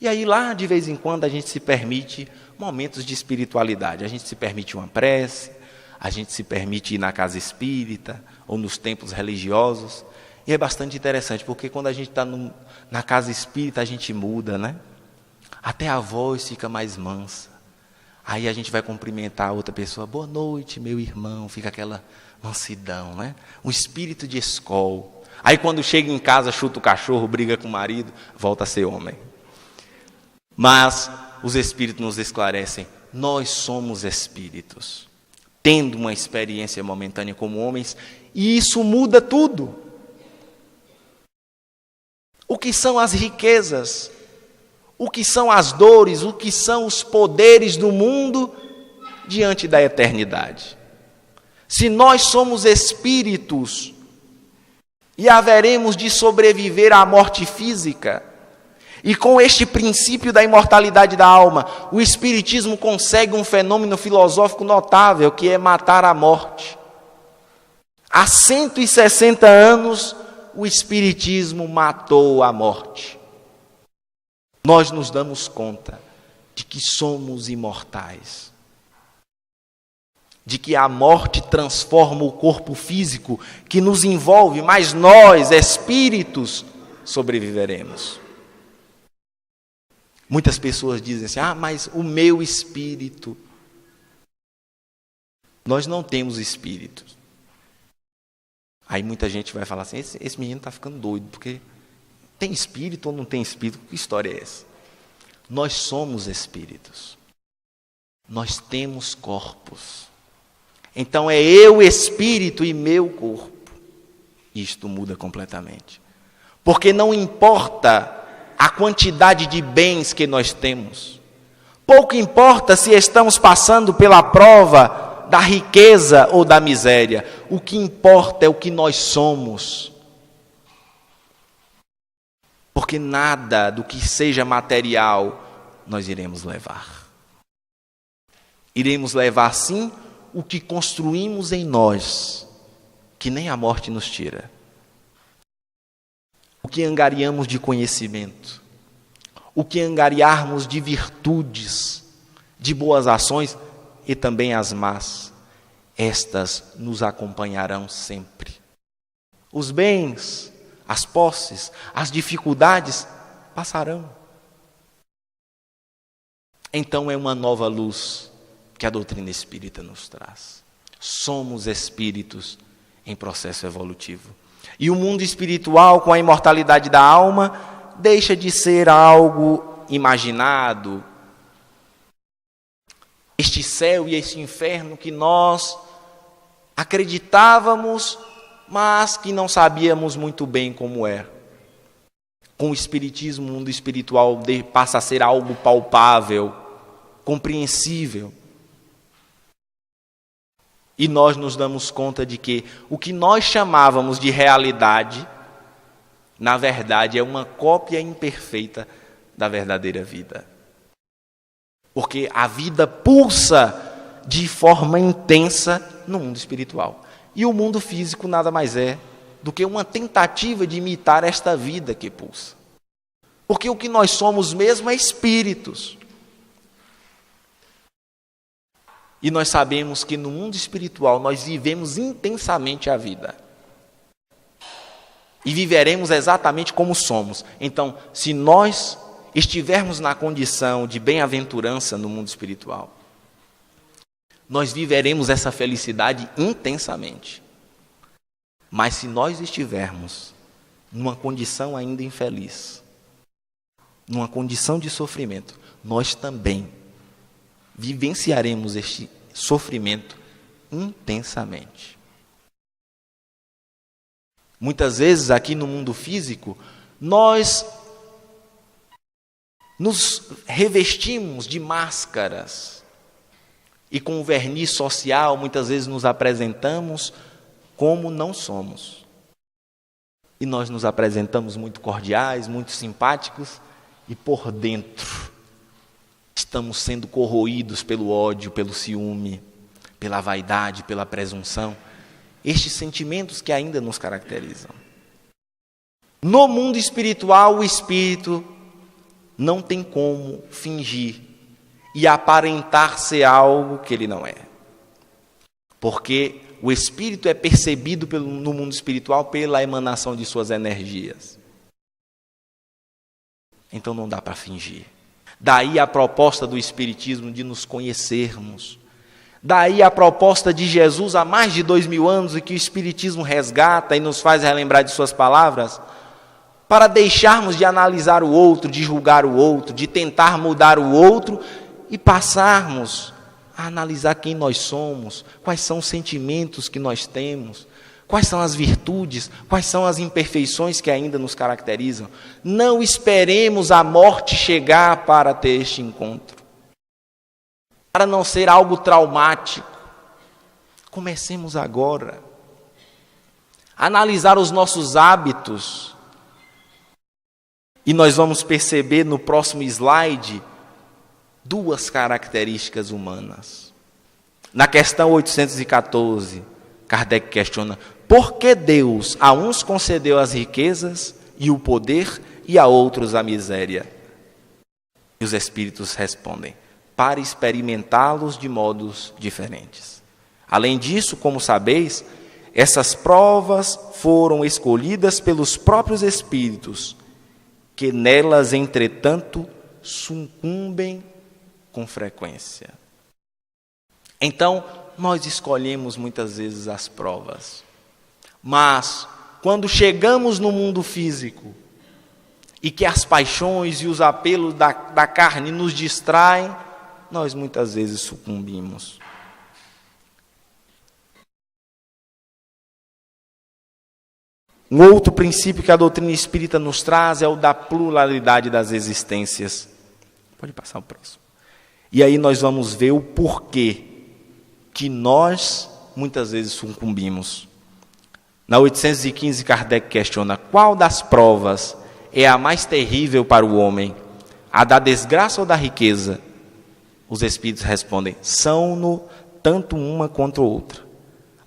E aí lá, de vez em quando, a gente se permite momentos de espiritualidade. A gente se permite uma prece, a gente se permite ir na casa espírita ou nos templos religiosos. E é bastante interessante, porque quando a gente está na casa espírita, a gente muda, né? Até a voz fica mais mansa. Aí a gente vai cumprimentar a outra pessoa: boa noite, meu irmão. Fica aquela mansidão, né? Um espírito de escola. Aí quando chega em casa, chuta o cachorro, briga com o marido, volta a ser homem. Mas os Espíritos nos esclarecem: nós somos espíritos, tendo uma experiência momentânea como homens, e isso muda tudo. O que são as riquezas? O que são as dores? O que são os poderes do mundo diante da eternidade? Se nós somos espíritos e haveremos de sobreviver à morte física, e com este princípio da imortalidade da alma, o Espiritismo consegue um fenômeno filosófico notável, que é matar a morte. Há 160 anos, o Espiritismo matou a morte. Nós nos damos conta de que somos imortais, de que a morte transforma o corpo físico que nos envolve, mas nós, espíritos, sobreviveremos. Muitas pessoas dizem assim: mas o meu espírito. Nós não temos espírito. Aí muita gente vai falar assim: esse menino está ficando doido, porque tem espírito ou não tem espírito? Que história é essa? Nós somos espíritos. Nós temos corpos. Então é eu espírito e meu corpo. Isto muda completamente. Porque não importa a quantidade de bens que nós temos. Pouco importa se estamos passando pela prova da riqueza ou da miséria. O que importa é o que nós somos. Porque nada do que seja material nós iremos levar. Iremos levar, sim, o que construímos em nós, que nem a morte nos tira. O que angariamos de conhecimento, o que angariarmos de virtudes, de boas ações e também as más, estas nos acompanharão sempre. Os bens, as posses, as dificuldades passarão. Então é uma nova luz que a doutrina espírita nos traz. Somos espíritos em processo evolutivo. E o mundo espiritual, com a imortalidade da alma, deixa de ser algo imaginado. Este céu e este inferno que nós acreditávamos, mas que não sabíamos muito bem como é. Com o Espiritismo, o mundo espiritual passa a ser algo palpável, compreensível. E nós nos damos conta de que o que nós chamávamos de realidade, na verdade, é uma cópia imperfeita da verdadeira vida. Porque a vida pulsa de forma intensa no mundo espiritual. E o mundo físico nada mais é do que uma tentativa de imitar esta vida que pulsa. Porque o que nós somos mesmo é espíritos. E nós sabemos que no mundo espiritual nós vivemos intensamente a vida. E viveremos exatamente como somos. Então, se nós estivermos na condição de bem-aventurança no mundo espiritual, nós viveremos essa felicidade intensamente. Mas se nós estivermos numa condição ainda infeliz, numa condição de sofrimento, nós também vivenciaremos este sofrimento intensamente. Muitas vezes aqui no mundo físico, nós nos revestimos de máscaras e com o verniz social muitas vezes nos apresentamos como não somos. E nós nos apresentamos muito cordiais, muito simpáticos, e por dentro estamos sendo corroídos pelo ódio, pelo ciúme, pela vaidade, pela presunção. Estes sentimentos que ainda nos caracterizam. No mundo espiritual, o espírito não tem como fingir e aparentar ser algo que ele não é. Porque o espírito é percebido no mundo espiritual pela emanação de suas energias. Então não dá para fingir. Daí a proposta do Espiritismo de nos conhecermos. Daí a proposta de Jesus há mais de 2000 anos e que o Espiritismo resgata e nos faz relembrar de suas palavras, para deixarmos de analisar o outro, de julgar o outro, de tentar mudar o outro e passarmos a analisar quem nós somos, quais são os sentimentos que nós temos, quais são as virtudes, quais são as imperfeições que ainda nos caracterizam. Não esperemos a morte chegar para ter este encontro, para não ser algo traumático. Comecemos agora a analisar os nossos hábitos. E nós vamos perceber no próximo slide duas características humanas. Na questão 814, Kardec questiona: por que Deus a uns concedeu as riquezas e o poder e a outros a miséria? E os espíritos respondem: para experimentá-los de modos diferentes. Além disso, como sabeis, essas provas foram escolhidas pelos próprios espíritos, que nelas, entretanto, sucumbem com frequência. Então, nós escolhemos muitas vezes as provas. Mas, quando chegamos no mundo físico, e que as paixões e os apelos da carne nos distraem, nós muitas vezes sucumbimos. Um outro princípio que a doutrina espírita nos traz é o da pluralidade das existências. Pode passar o próximo. E aí nós vamos ver o porquê que nós muitas vezes sucumbimos. Na 815, Kardec questiona: qual das provas é a mais terrível para o homem? A da desgraça ou da riqueza? Os espíritos respondem: são-no tanto uma quanto outra.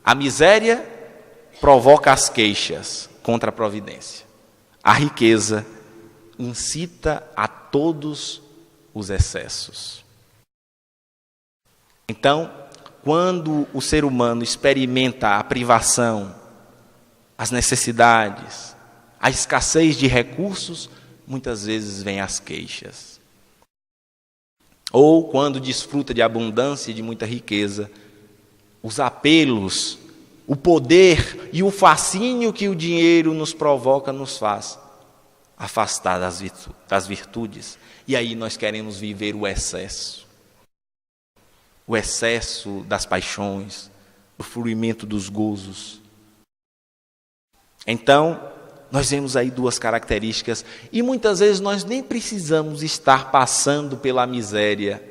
A miséria provoca as queixas contra a providência. A riqueza incita a todos os excessos. Então, quando o ser humano experimenta a privação, as necessidades, a escassez de recursos, muitas vezes vêm as queixas. Ou quando desfruta de abundância e de muita riqueza, os apelos, o poder e o fascínio que o dinheiro nos provoca nos faz afastar das virtudes. E aí nós queremos viver o excesso das paixões, o fruimento dos gozos. Então, nós vemos aí duas características. E muitas vezes nós nem precisamos estar passando pela miséria,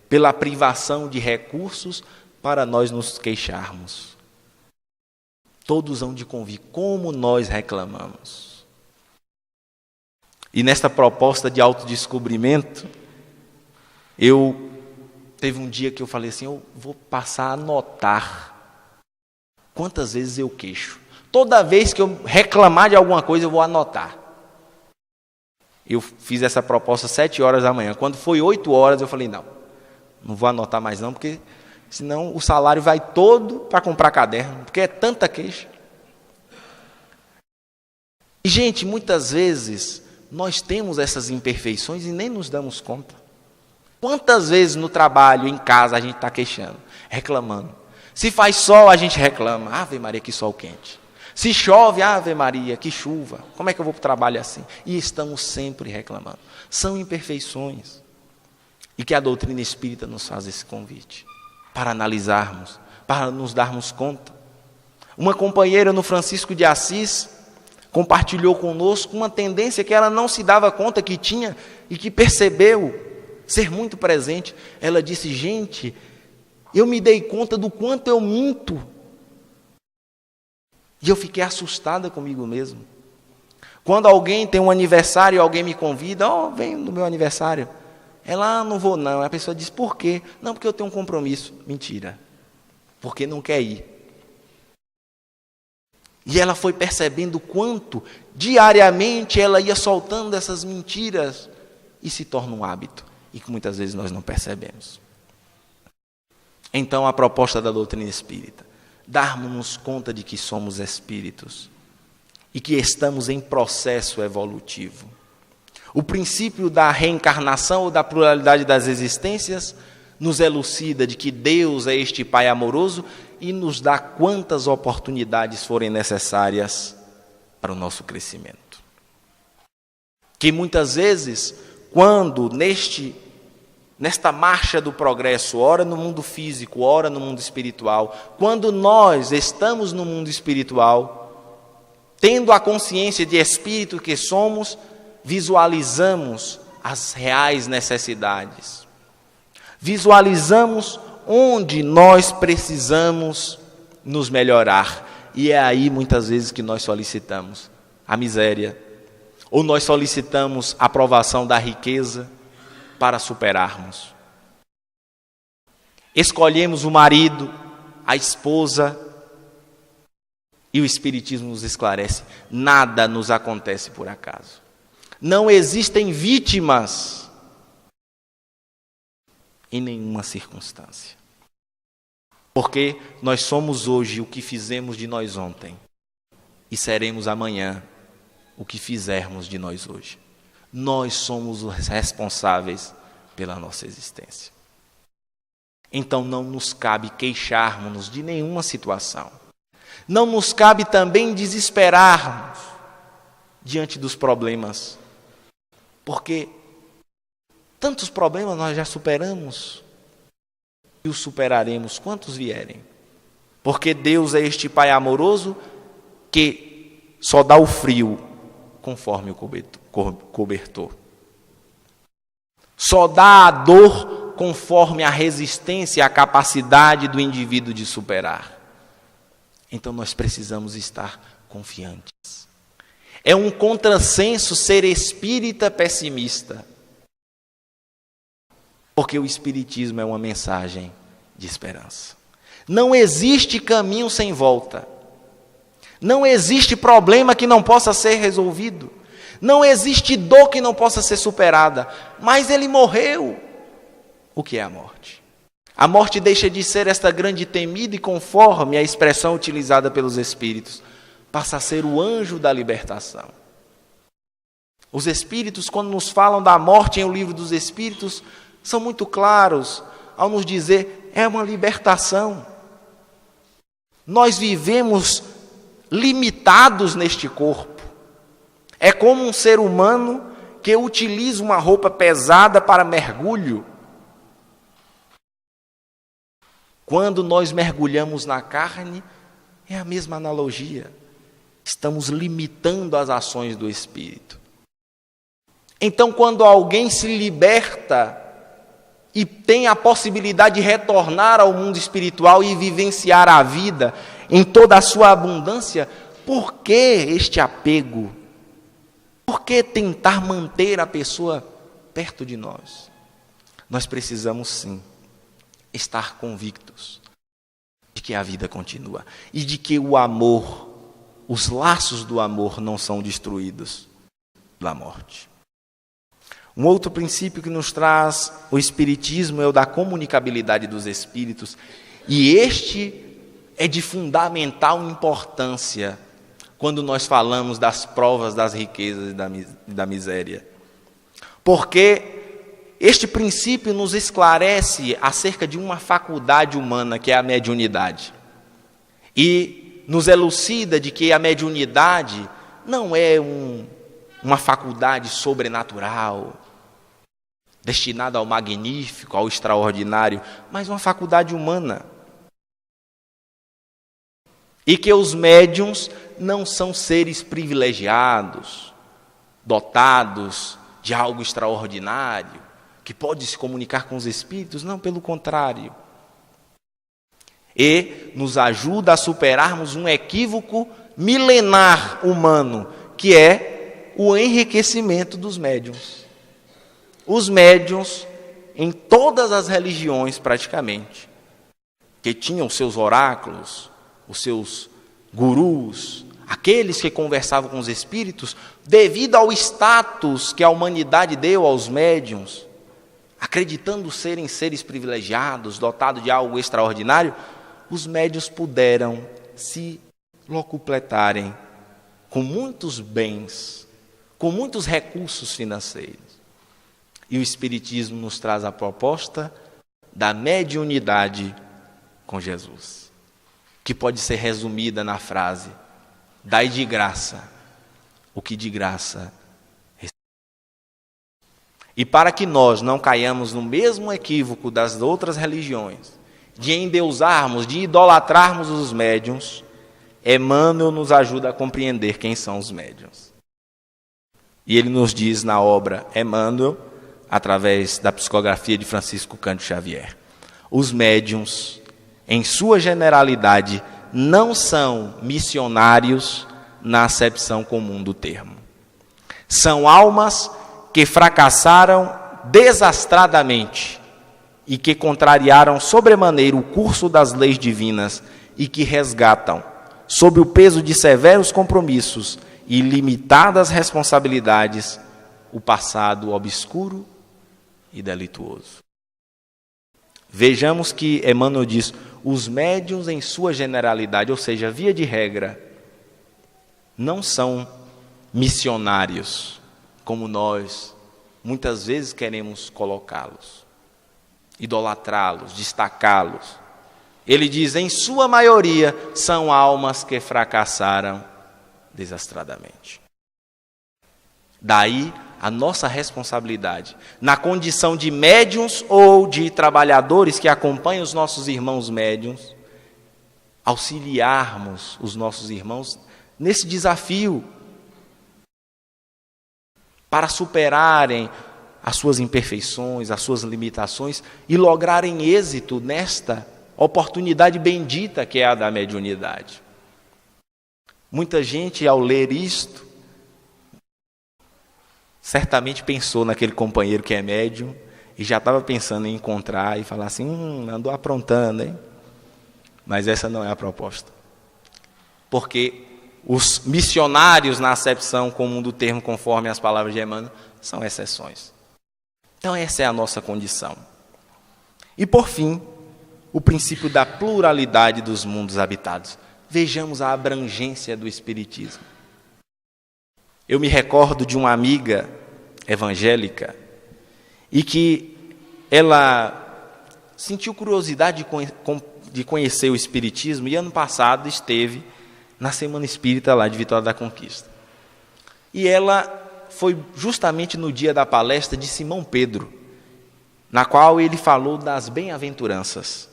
pela privação de recursos, para nós nos queixarmos. Todos hão de convir como nós reclamamos. E nesta proposta de autodescobrimento, teve um dia que eu falei assim, eu vou passar a anotar quantas vezes eu queixo. Toda vez que eu reclamar de alguma coisa, eu vou anotar. Eu fiz essa proposta às 7 horas da manhã. Quando foi 8 horas, eu falei, não vou anotar mais não, porque senão o salário vai todo para comprar caderno, porque é tanta queixa. E, gente, muitas vezes nós temos essas imperfeições e nem nos damos conta. Quantas vezes no trabalho, em casa, a gente está queixando, reclamando. Se faz sol, a gente reclama. Ave Maria, que sol quente. Se chove, Ave Maria, que chuva. Como é que eu vou para o trabalho assim? E estamos sempre reclamando. São imperfeições. E que a doutrina espírita nos faz esse convite. Para analisarmos, para nos darmos conta. Uma companheira no Francisco de Assis compartilhou conosco uma tendência que ela não se dava conta que tinha e que percebeu ser muito presente. Ela disse, gente, eu me dei conta do quanto eu minto. E eu fiquei assustada comigo mesmo. Quando alguém tem um aniversário e alguém me convida, vem no meu aniversário. Ela, não vou não. A pessoa diz, por quê? Não, porque eu tenho um compromisso. Mentira. Porque não quer ir. E ela foi percebendo quanto, diariamente, ela ia soltando essas mentiras e se torna um hábito. E que muitas vezes nós não percebemos. Então, a proposta da doutrina espírita, darmos-nos conta de que somos espíritos e que estamos em processo evolutivo. O princípio da reencarnação ou da pluralidade das existências nos elucida de que Deus é este Pai amoroso e nos dá quantas oportunidades forem necessárias para o nosso crescimento. Que muitas vezes, quando nesta marcha do progresso, ora no mundo físico, ora no mundo espiritual, quando nós estamos no mundo espiritual, tendo a consciência de espírito que somos, visualizamos as reais necessidades. Visualizamos onde nós precisamos nos melhorar. E é aí muitas vezes que nós solicitamos a miséria, ou nós solicitamos a aprovação da riqueza para superarmos. Escolhemos o marido, a esposa, e o Espiritismo nos esclarece, nada nos acontece por acaso. Não existem vítimas em nenhuma circunstância. Porque nós somos hoje o que fizemos de nós ontem e seremos amanhã o que fizermos de nós hoje. Nós somos os responsáveis pela nossa existência. Então não nos cabe queixarmos-nos de nenhuma situação. Não nos cabe também desesperarmos diante dos problemas. Porque tantos problemas nós já superamos e os superaremos quantos vierem. Porque Deus é este Pai amoroso que só dá o frio conforme o cobertor. Só dá a dor conforme a resistência e a capacidade do indivíduo de superar. Então nós precisamos estar confiantes. É um contrassenso ser espírita pessimista. Porque o Espiritismo é uma mensagem de esperança. Não existe caminho sem volta. Não existe problema que não possa ser resolvido. Não existe dor que não possa ser superada. Mas ele morreu. O que é a morte? A morte deixa de ser esta grande temida e, conforme a expressão utilizada pelos Espíritos, passa a ser o anjo da libertação. Os Espíritos, quando nos falam da morte em O Livro dos Espíritos, são muito claros ao nos dizer, é uma libertação. Nós vivemos limitados neste corpo. É como um ser humano que utiliza uma roupa pesada para mergulho. Quando nós mergulhamos na carne, é a mesma analogia. estamos limitando as ações do Espírito. Então, quando alguém se liberta e tem a possibilidade de retornar ao mundo espiritual e vivenciar a vida em toda a sua abundância, por que este apego? Por que tentar manter a pessoa perto de nós? Nós precisamos sim estar convictos de que a vida continua e de que o amor, os laços do amor não são destruídos pela morte. Um outro princípio que nos traz o Espiritismo é o da comunicabilidade dos espíritos, e este é de fundamental importância quando nós falamos das provas das riquezas e da miséria. Porque este princípio nos esclarece acerca de uma faculdade humana que é a mediunidade. E nos elucida de que a mediunidade não é uma faculdade sobrenatural, destinada ao magnífico, ao extraordinário, mas uma faculdade humana. E que os médiuns não são seres privilegiados, dotados de algo extraordinário, que pode se comunicar com os espíritos, não, pelo contrário. E nos ajuda a superarmos um equívoco milenar humano, que é o enriquecimento dos médiuns. Os médiuns, em todas as religiões praticamente, que tinham seus oráculos, os seus gurus, aqueles que conversavam com os espíritos, devido ao status que a humanidade deu aos médiuns, acreditando serem seres privilegiados, dotados de algo extraordinário, os médiuns puderam se locupletarem com muitos bens, com muitos recursos financeiros. E o Espiritismo nos traz a proposta da mediunidade com Jesus, que pode ser resumida na frase: dai de graça o que de graça recebemos. E para que nós não caiamos no mesmo equívoco das outras religiões, de endeusarmos, de idolatrarmos os médiuns, Emmanuel nos ajuda a compreender quem são os médiuns. E ele nos diz na obra Emmanuel, através da psicografia de Francisco Cândido Xavier: os médiuns, em sua generalidade, não são missionários na acepção comum do termo. São almas que fracassaram desastradamente e que contrariaram sobremaneira o curso das leis divinas e que resgatam, sob o peso de severos compromissos e limitadas responsabilidades, o passado obscuro e delituoso. Vejamos que Emmanuel diz: os médiuns em sua generalidade, ou seja, via de regra, não são missionários, como nós muitas vezes queremos colocá-los, idolatrá-los, destacá-los. Ele diz: em sua maioria, são almas que fracassaram desastradamente. Daí a nossa responsabilidade, na condição de médiuns ou de trabalhadores que acompanham os nossos irmãos médiuns, auxiliarmos os nossos irmãos nesse desafio, para superarem as suas imperfeições, as suas limitações e lograrem êxito nesta oportunidade bendita que é a da mediunidade. Muita gente, ao ler isto, certamente pensou naquele companheiro que é médium e já estava pensando em encontrar e falar assim: andou aprontando, hein? Mas essa não é a proposta. Porque os missionários, na acepção comum do termo, conforme as palavras de Emmanuel, são exceções. Então essa é a nossa condição. E por fim, o princípio da pluralidade dos mundos habitados. Vejamos a abrangência do Espiritismo. Eu me recordo de uma amiga evangélica e que ela sentiu curiosidade de conhecer o Espiritismo, e ano passado esteve na Semana Espírita lá de Vitória da Conquista. E ela foi justamente no dia da palestra de Simão Pedro, na qual ele falou das bem-aventuranças.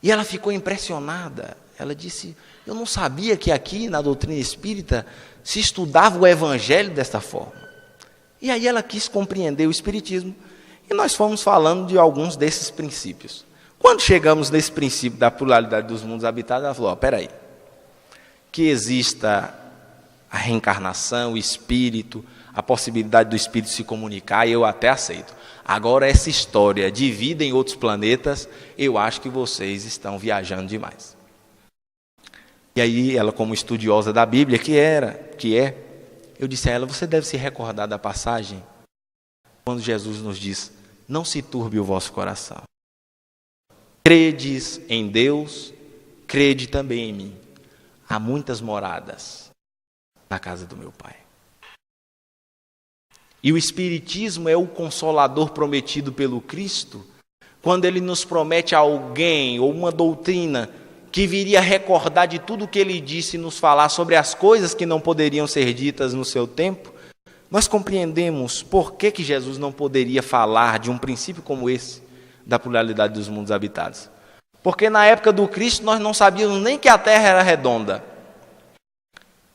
E ela ficou impressionada. Ela disse: Eu não sabia que aqui na doutrina espírita se estudava o evangelho desta forma. E aí ela quis compreender o espiritismo e nós fomos falando de alguns desses princípios. Quando chegamos nesse princípio da pluralidade dos mundos habitados, ela falou, peraí, que exista a reencarnação, o espírito, a possibilidade do espírito se comunicar, eu até aceito. Agora essa história de vida em outros planetas, eu acho que vocês estão viajando demais. E aí ela, como estudiosa da Bíblia, que é, eu disse a ela, você deve se recordar da passagem quando Jesus nos diz, não se turbe o vosso coração. Credes em Deus, crede também em mim. Há muitas moradas na casa do meu Pai. E o Espiritismo é o consolador prometido pelo Cristo, quando ele nos promete alguém ou uma doutrina que viria recordar de tudo o que ele disse e nos falar sobre as coisas que não poderiam ser ditas no seu tempo. Nós compreendemos por que Jesus não poderia falar de um princípio como esse, da pluralidade dos mundos habitados. Porque na época do Cristo nós não sabíamos nem que a Terra era redonda.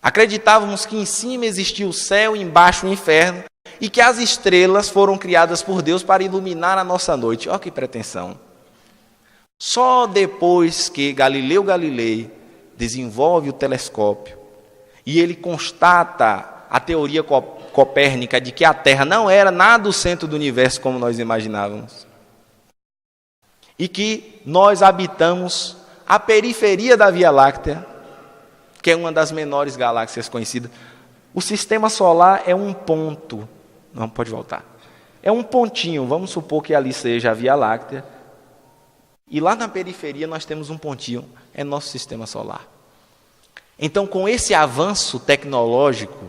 Acreditávamos que em cima existia o céu, embaixo o inferno, e que as estrelas foram criadas por Deus para iluminar a nossa noite. Olha que pretensão. Só depois que Galileu Galilei desenvolve o telescópio e ele constata a teoria copérnica de que a Terra não era nada o centro do universo como nós imaginávamos, e que nós habitamos a periferia da Via Láctea, que é uma das menores galáxias conhecidas. O sistema solar é um ponto. Não, pode voltar. É um pontinho, vamos supor que ali seja a Via Láctea. E lá na periferia nós temos um pontinho, é nosso sistema solar. Então, com esse avanço tecnológico,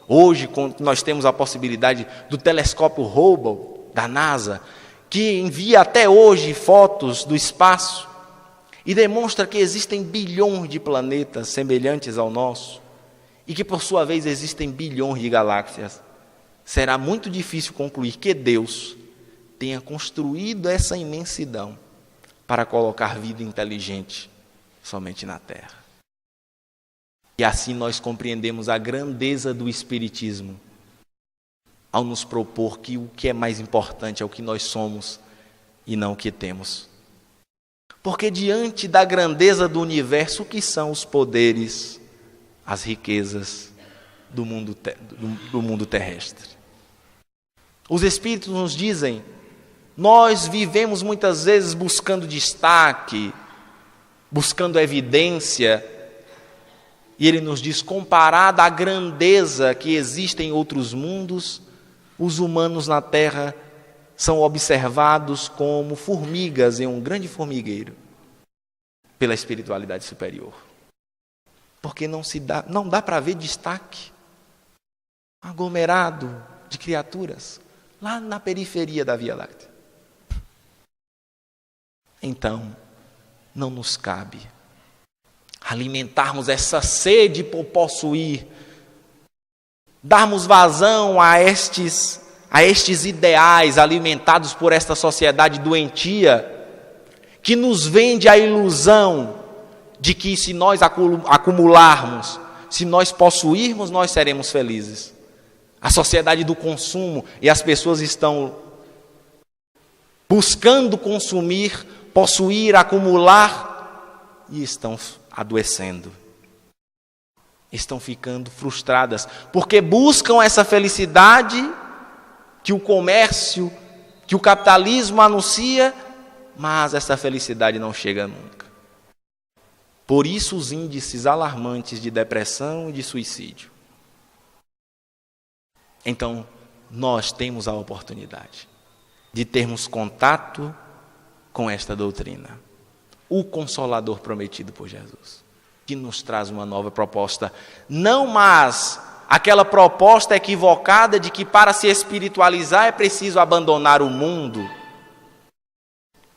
hoje nós temos a possibilidade do telescópio Hubble, da NASA, que envia até hoje fotos do espaço e demonstra que existem bilhões de planetas semelhantes ao nosso e que, por sua vez, existem bilhões de galáxias. Será muito difícil concluir que Deus tenha construído essa imensidão para colocar vida inteligente somente na Terra. E assim nós compreendemos a grandeza do Espiritismo ao nos propor que o que é mais importante é o que nós somos e não o que temos. Porque diante da grandeza do universo, o que são os poderes, as riquezas do mundo terrestre? Os Espíritos nos dizem, nós vivemos muitas vezes buscando destaque, buscando evidência, e ele nos diz, comparada à grandeza que existe em outros mundos, os humanos na Terra são observados como formigas em um grande formigueiro, pela espiritualidade superior. Porque não dá para ver destaque, aglomerado de criaturas, lá na periferia da Via Láctea. Então, não nos cabe alimentarmos essa sede por possuir, darmos vazão a estes ideais alimentados por esta sociedade doentia, que nos vende a ilusão de que se nós acumularmos, se nós possuirmos, nós seremos felizes. A sociedade do consumo, e as pessoas estão buscando consumir, possuir, acumular, e estão adoecendo. Estão ficando frustradas, porque buscam essa felicidade que o comércio, que o capitalismo anuncia, mas essa felicidade não chega nunca. Por isso os índices alarmantes de depressão e de suicídio. Então, nós temos a oportunidade de termos contato com esta doutrina, o Consolador prometido por Jesus, que nos traz uma nova proposta, não mais aquela proposta equivocada de que para se espiritualizar é preciso abandonar o mundo.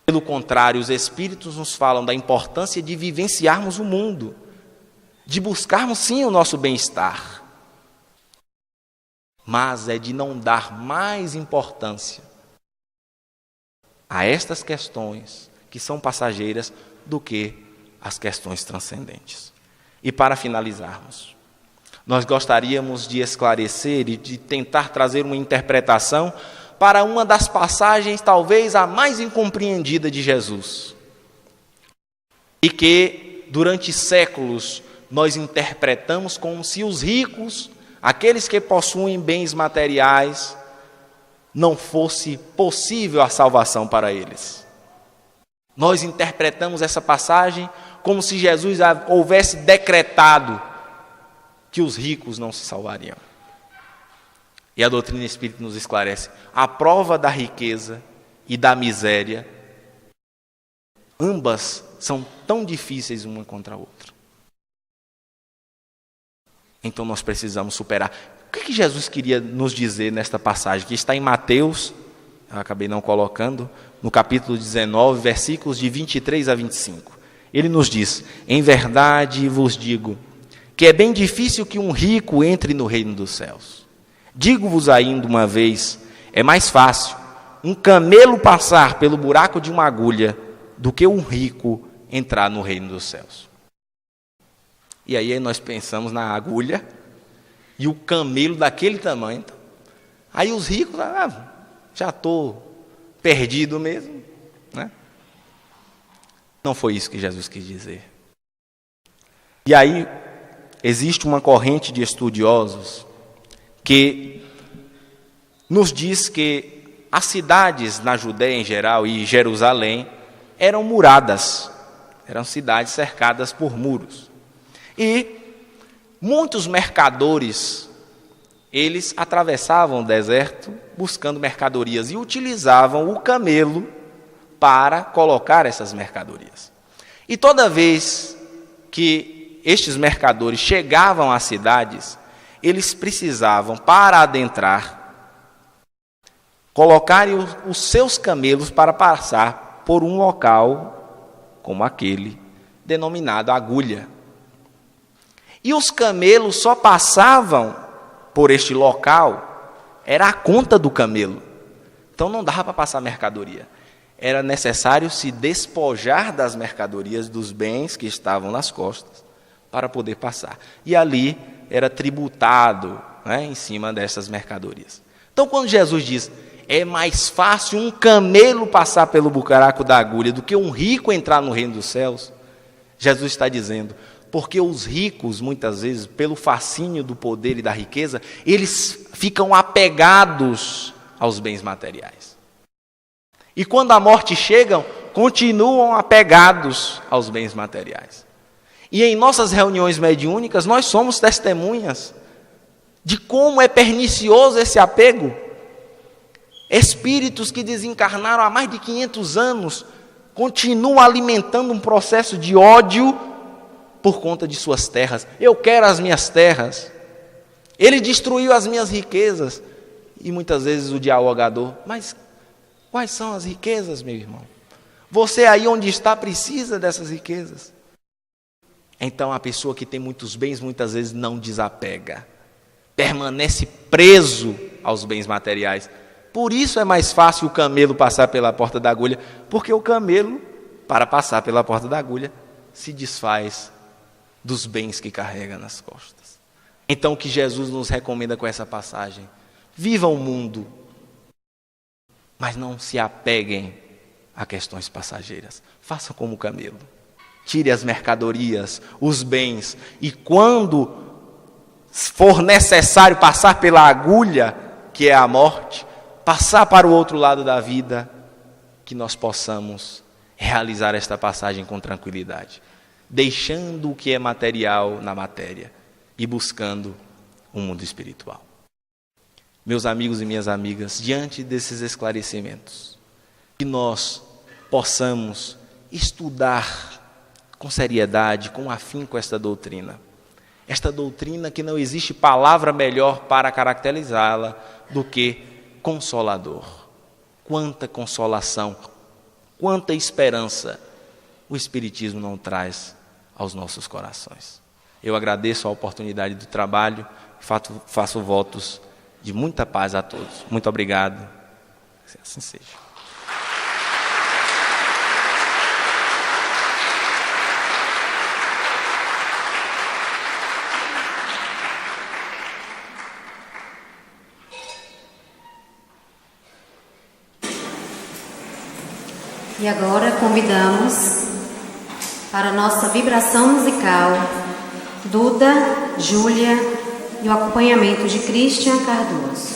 Pelo contrário, os Espíritos nos falam da importância de vivenciarmos o mundo, de buscarmos sim o nosso bem-estar, mas é de não dar mais importância a estas questões que são passageiras do que as questões transcendentes. E para finalizarmos, nós gostaríamos de esclarecer e de tentar trazer uma interpretação para uma das passagens talvez a mais incompreendida de Jesus. E que durante séculos nós interpretamos como se os ricos, aqueles que possuem bens materiais, não fosse possível a salvação para eles. Nós interpretamos essa passagem como se Jesus houvesse decretado que os ricos não se salvariam. E a doutrina espírita nos esclarece: a prova da riqueza e da miséria, ambas são tão difíceis uma contra a outra. Então nós precisamos superar. O que Jesus queria nos dizer nesta passagem, que está em Mateus, eu acabei não colocando, no capítulo 19, versículos de 23 a 25. Ele nos diz: em verdade vos digo, que é bem difícil que um rico entre no reino dos céus. Digo-vos ainda uma vez, é mais fácil um camelo passar pelo buraco de uma agulha do que um rico entrar no reino dos céus. E aí nós pensamos na agulha e o camelo daquele tamanho. Então, aí os ricos, já estou perdido mesmo, né? Não foi isso que Jesus quis dizer. E aí existe uma corrente de estudiosos que nos diz que as cidades na Judéia em geral e Jerusalém eram muradas, eram cidades cercadas por muros. E muitos mercadores, eles atravessavam o deserto buscando mercadorias e utilizavam o camelo para colocar essas mercadorias. E toda vez que estes mercadores chegavam às cidades, eles precisavam, para adentrar, colocarem os seus camelos para passar por um local como aquele, denominado agulha. E os camelos só passavam por este local, era a conta do camelo. Então não dava para passar mercadoria. Era necessário se despojar das mercadorias, dos bens que estavam nas costas, para poder passar. E ali era tributado, né, em cima dessas mercadorias. Então quando Jesus diz, é mais fácil um camelo passar pelo buraco da agulha do que um rico entrar no reino dos céus, Jesus está dizendo, porque os ricos, muitas vezes, pelo fascínio do poder e da riqueza, eles ficam apegados aos bens materiais. E quando a morte chega, continuam apegados aos bens materiais. E em nossas reuniões mediúnicas, nós somos testemunhas de como é pernicioso esse apego. Espíritos que desencarnaram há mais de 500 anos continuam alimentando um processo de ódio por conta de suas terras. Eu quero as minhas terras. Ele destruiu as minhas riquezas. E muitas vezes o dialogador, mas quais são as riquezas, meu irmão? Você aí onde está precisa dessas riquezas. Então a pessoa que tem muitos bens muitas vezes não desapega. Permanece preso aos bens materiais. Por isso é mais fácil o camelo passar pela porta da agulha, porque o camelo, para passar pela porta da agulha, se desfaz dos bens que carrega nas costas. Então o que Jesus nos recomenda com essa passagem? Vivam o mundo, mas não se apeguem a questões passageiras. Façam como o camelo. Tire as mercadorias, os bens, e quando for necessário passar pela agulha, que é a morte, passar para o outro lado da vida, que nós possamos realizar esta passagem com tranquilidade, deixando o que é material na matéria e buscando um mundo espiritual. Meus amigos e minhas amigas, diante desses esclarecimentos, que nós possamos estudar com seriedade, com afinco esta doutrina que não existe palavra melhor para caracterizá-la do que consolador. Quanta consolação, quanta esperança o Espiritismo não traz aos nossos corações. Eu agradeço a oportunidade do trabalho, faço votos de muita paz a todos. Muito obrigado. Que assim seja. E agora convidamos para a nossa vibração musical Duda, Júlia e o acompanhamento de Christian Cardoso.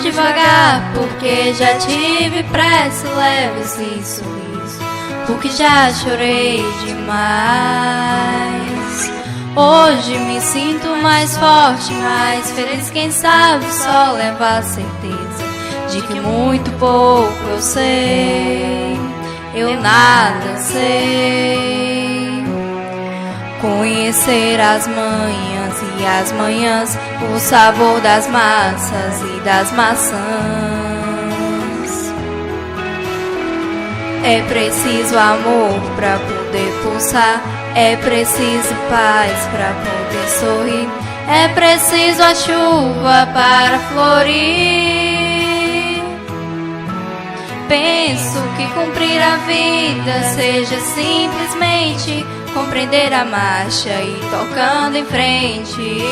Devagar, porque já tive pressa, leve esse sorriso, porque já chorei demais. Hoje me sinto mais forte, mais feliz, quem sabe só leva a certeza de que muito pouco eu sei, eu nada sei. Conhecer as manhãs e as manhãs, o sabor das massas e das maçãs. É preciso amor pra poder pulsar, é preciso paz pra poder sorrir, é preciso a chuva para florir. Penso que cumprir a vida seja simplesmente compreender a marcha e tocando em frente.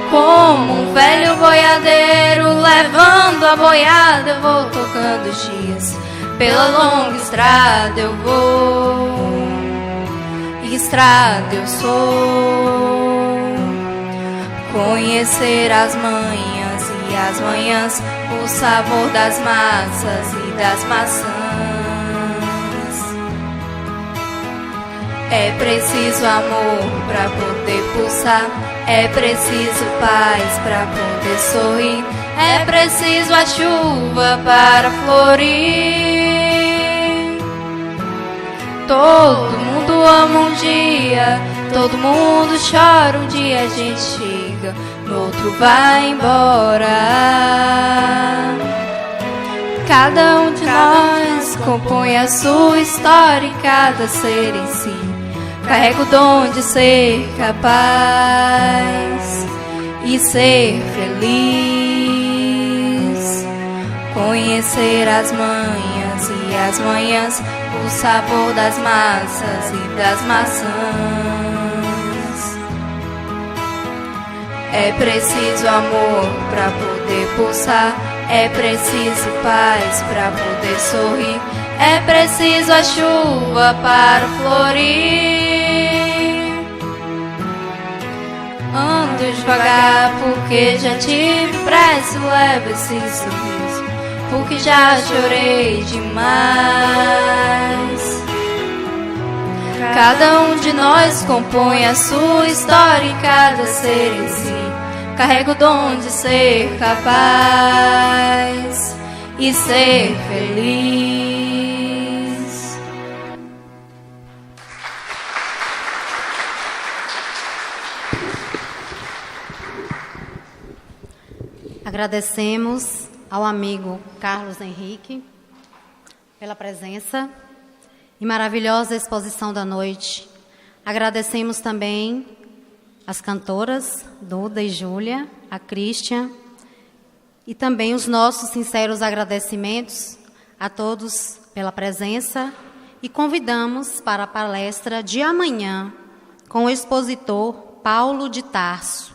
Como um velho boiadeiro levando a boiada, eu vou tocando os dias. Pela longa estrada eu vou, estrada eu sou. Conhecer as manhãs e as manhãs, o sabor das massas e das maçãs. É preciso amor pra poder pulsar, é preciso paz pra poder sorrir, é preciso a chuva para florir. Todo mundo ama um dia, todo mundo chora um dia, a gente chega, no outro vai embora. Cada um de nós compõe a sua história e cada ser em si carrega o dom de ser capaz e ser feliz. Conhecer as manhãs e as manhãs, o sabor das massas e das maçãs. É preciso amor pra poder pulsar, é preciso paz pra poder sorrir, é preciso a chuva para florir. Ando devagar porque já tive pressa, leva esse sorriso, porque já chorei demais. Cada um de nós compõe a sua história e cada ser em si carrega o dom de ser capaz e ser feliz. Agradecemos ao amigo Carlos Henrique pela presença e maravilhosa exposição da noite. Agradecemos também as cantoras Duda e Júlia, a Christian, e também os nossos sinceros agradecimentos a todos pela presença e convidamos para a palestra de amanhã com o expositor Paulo de Tarso.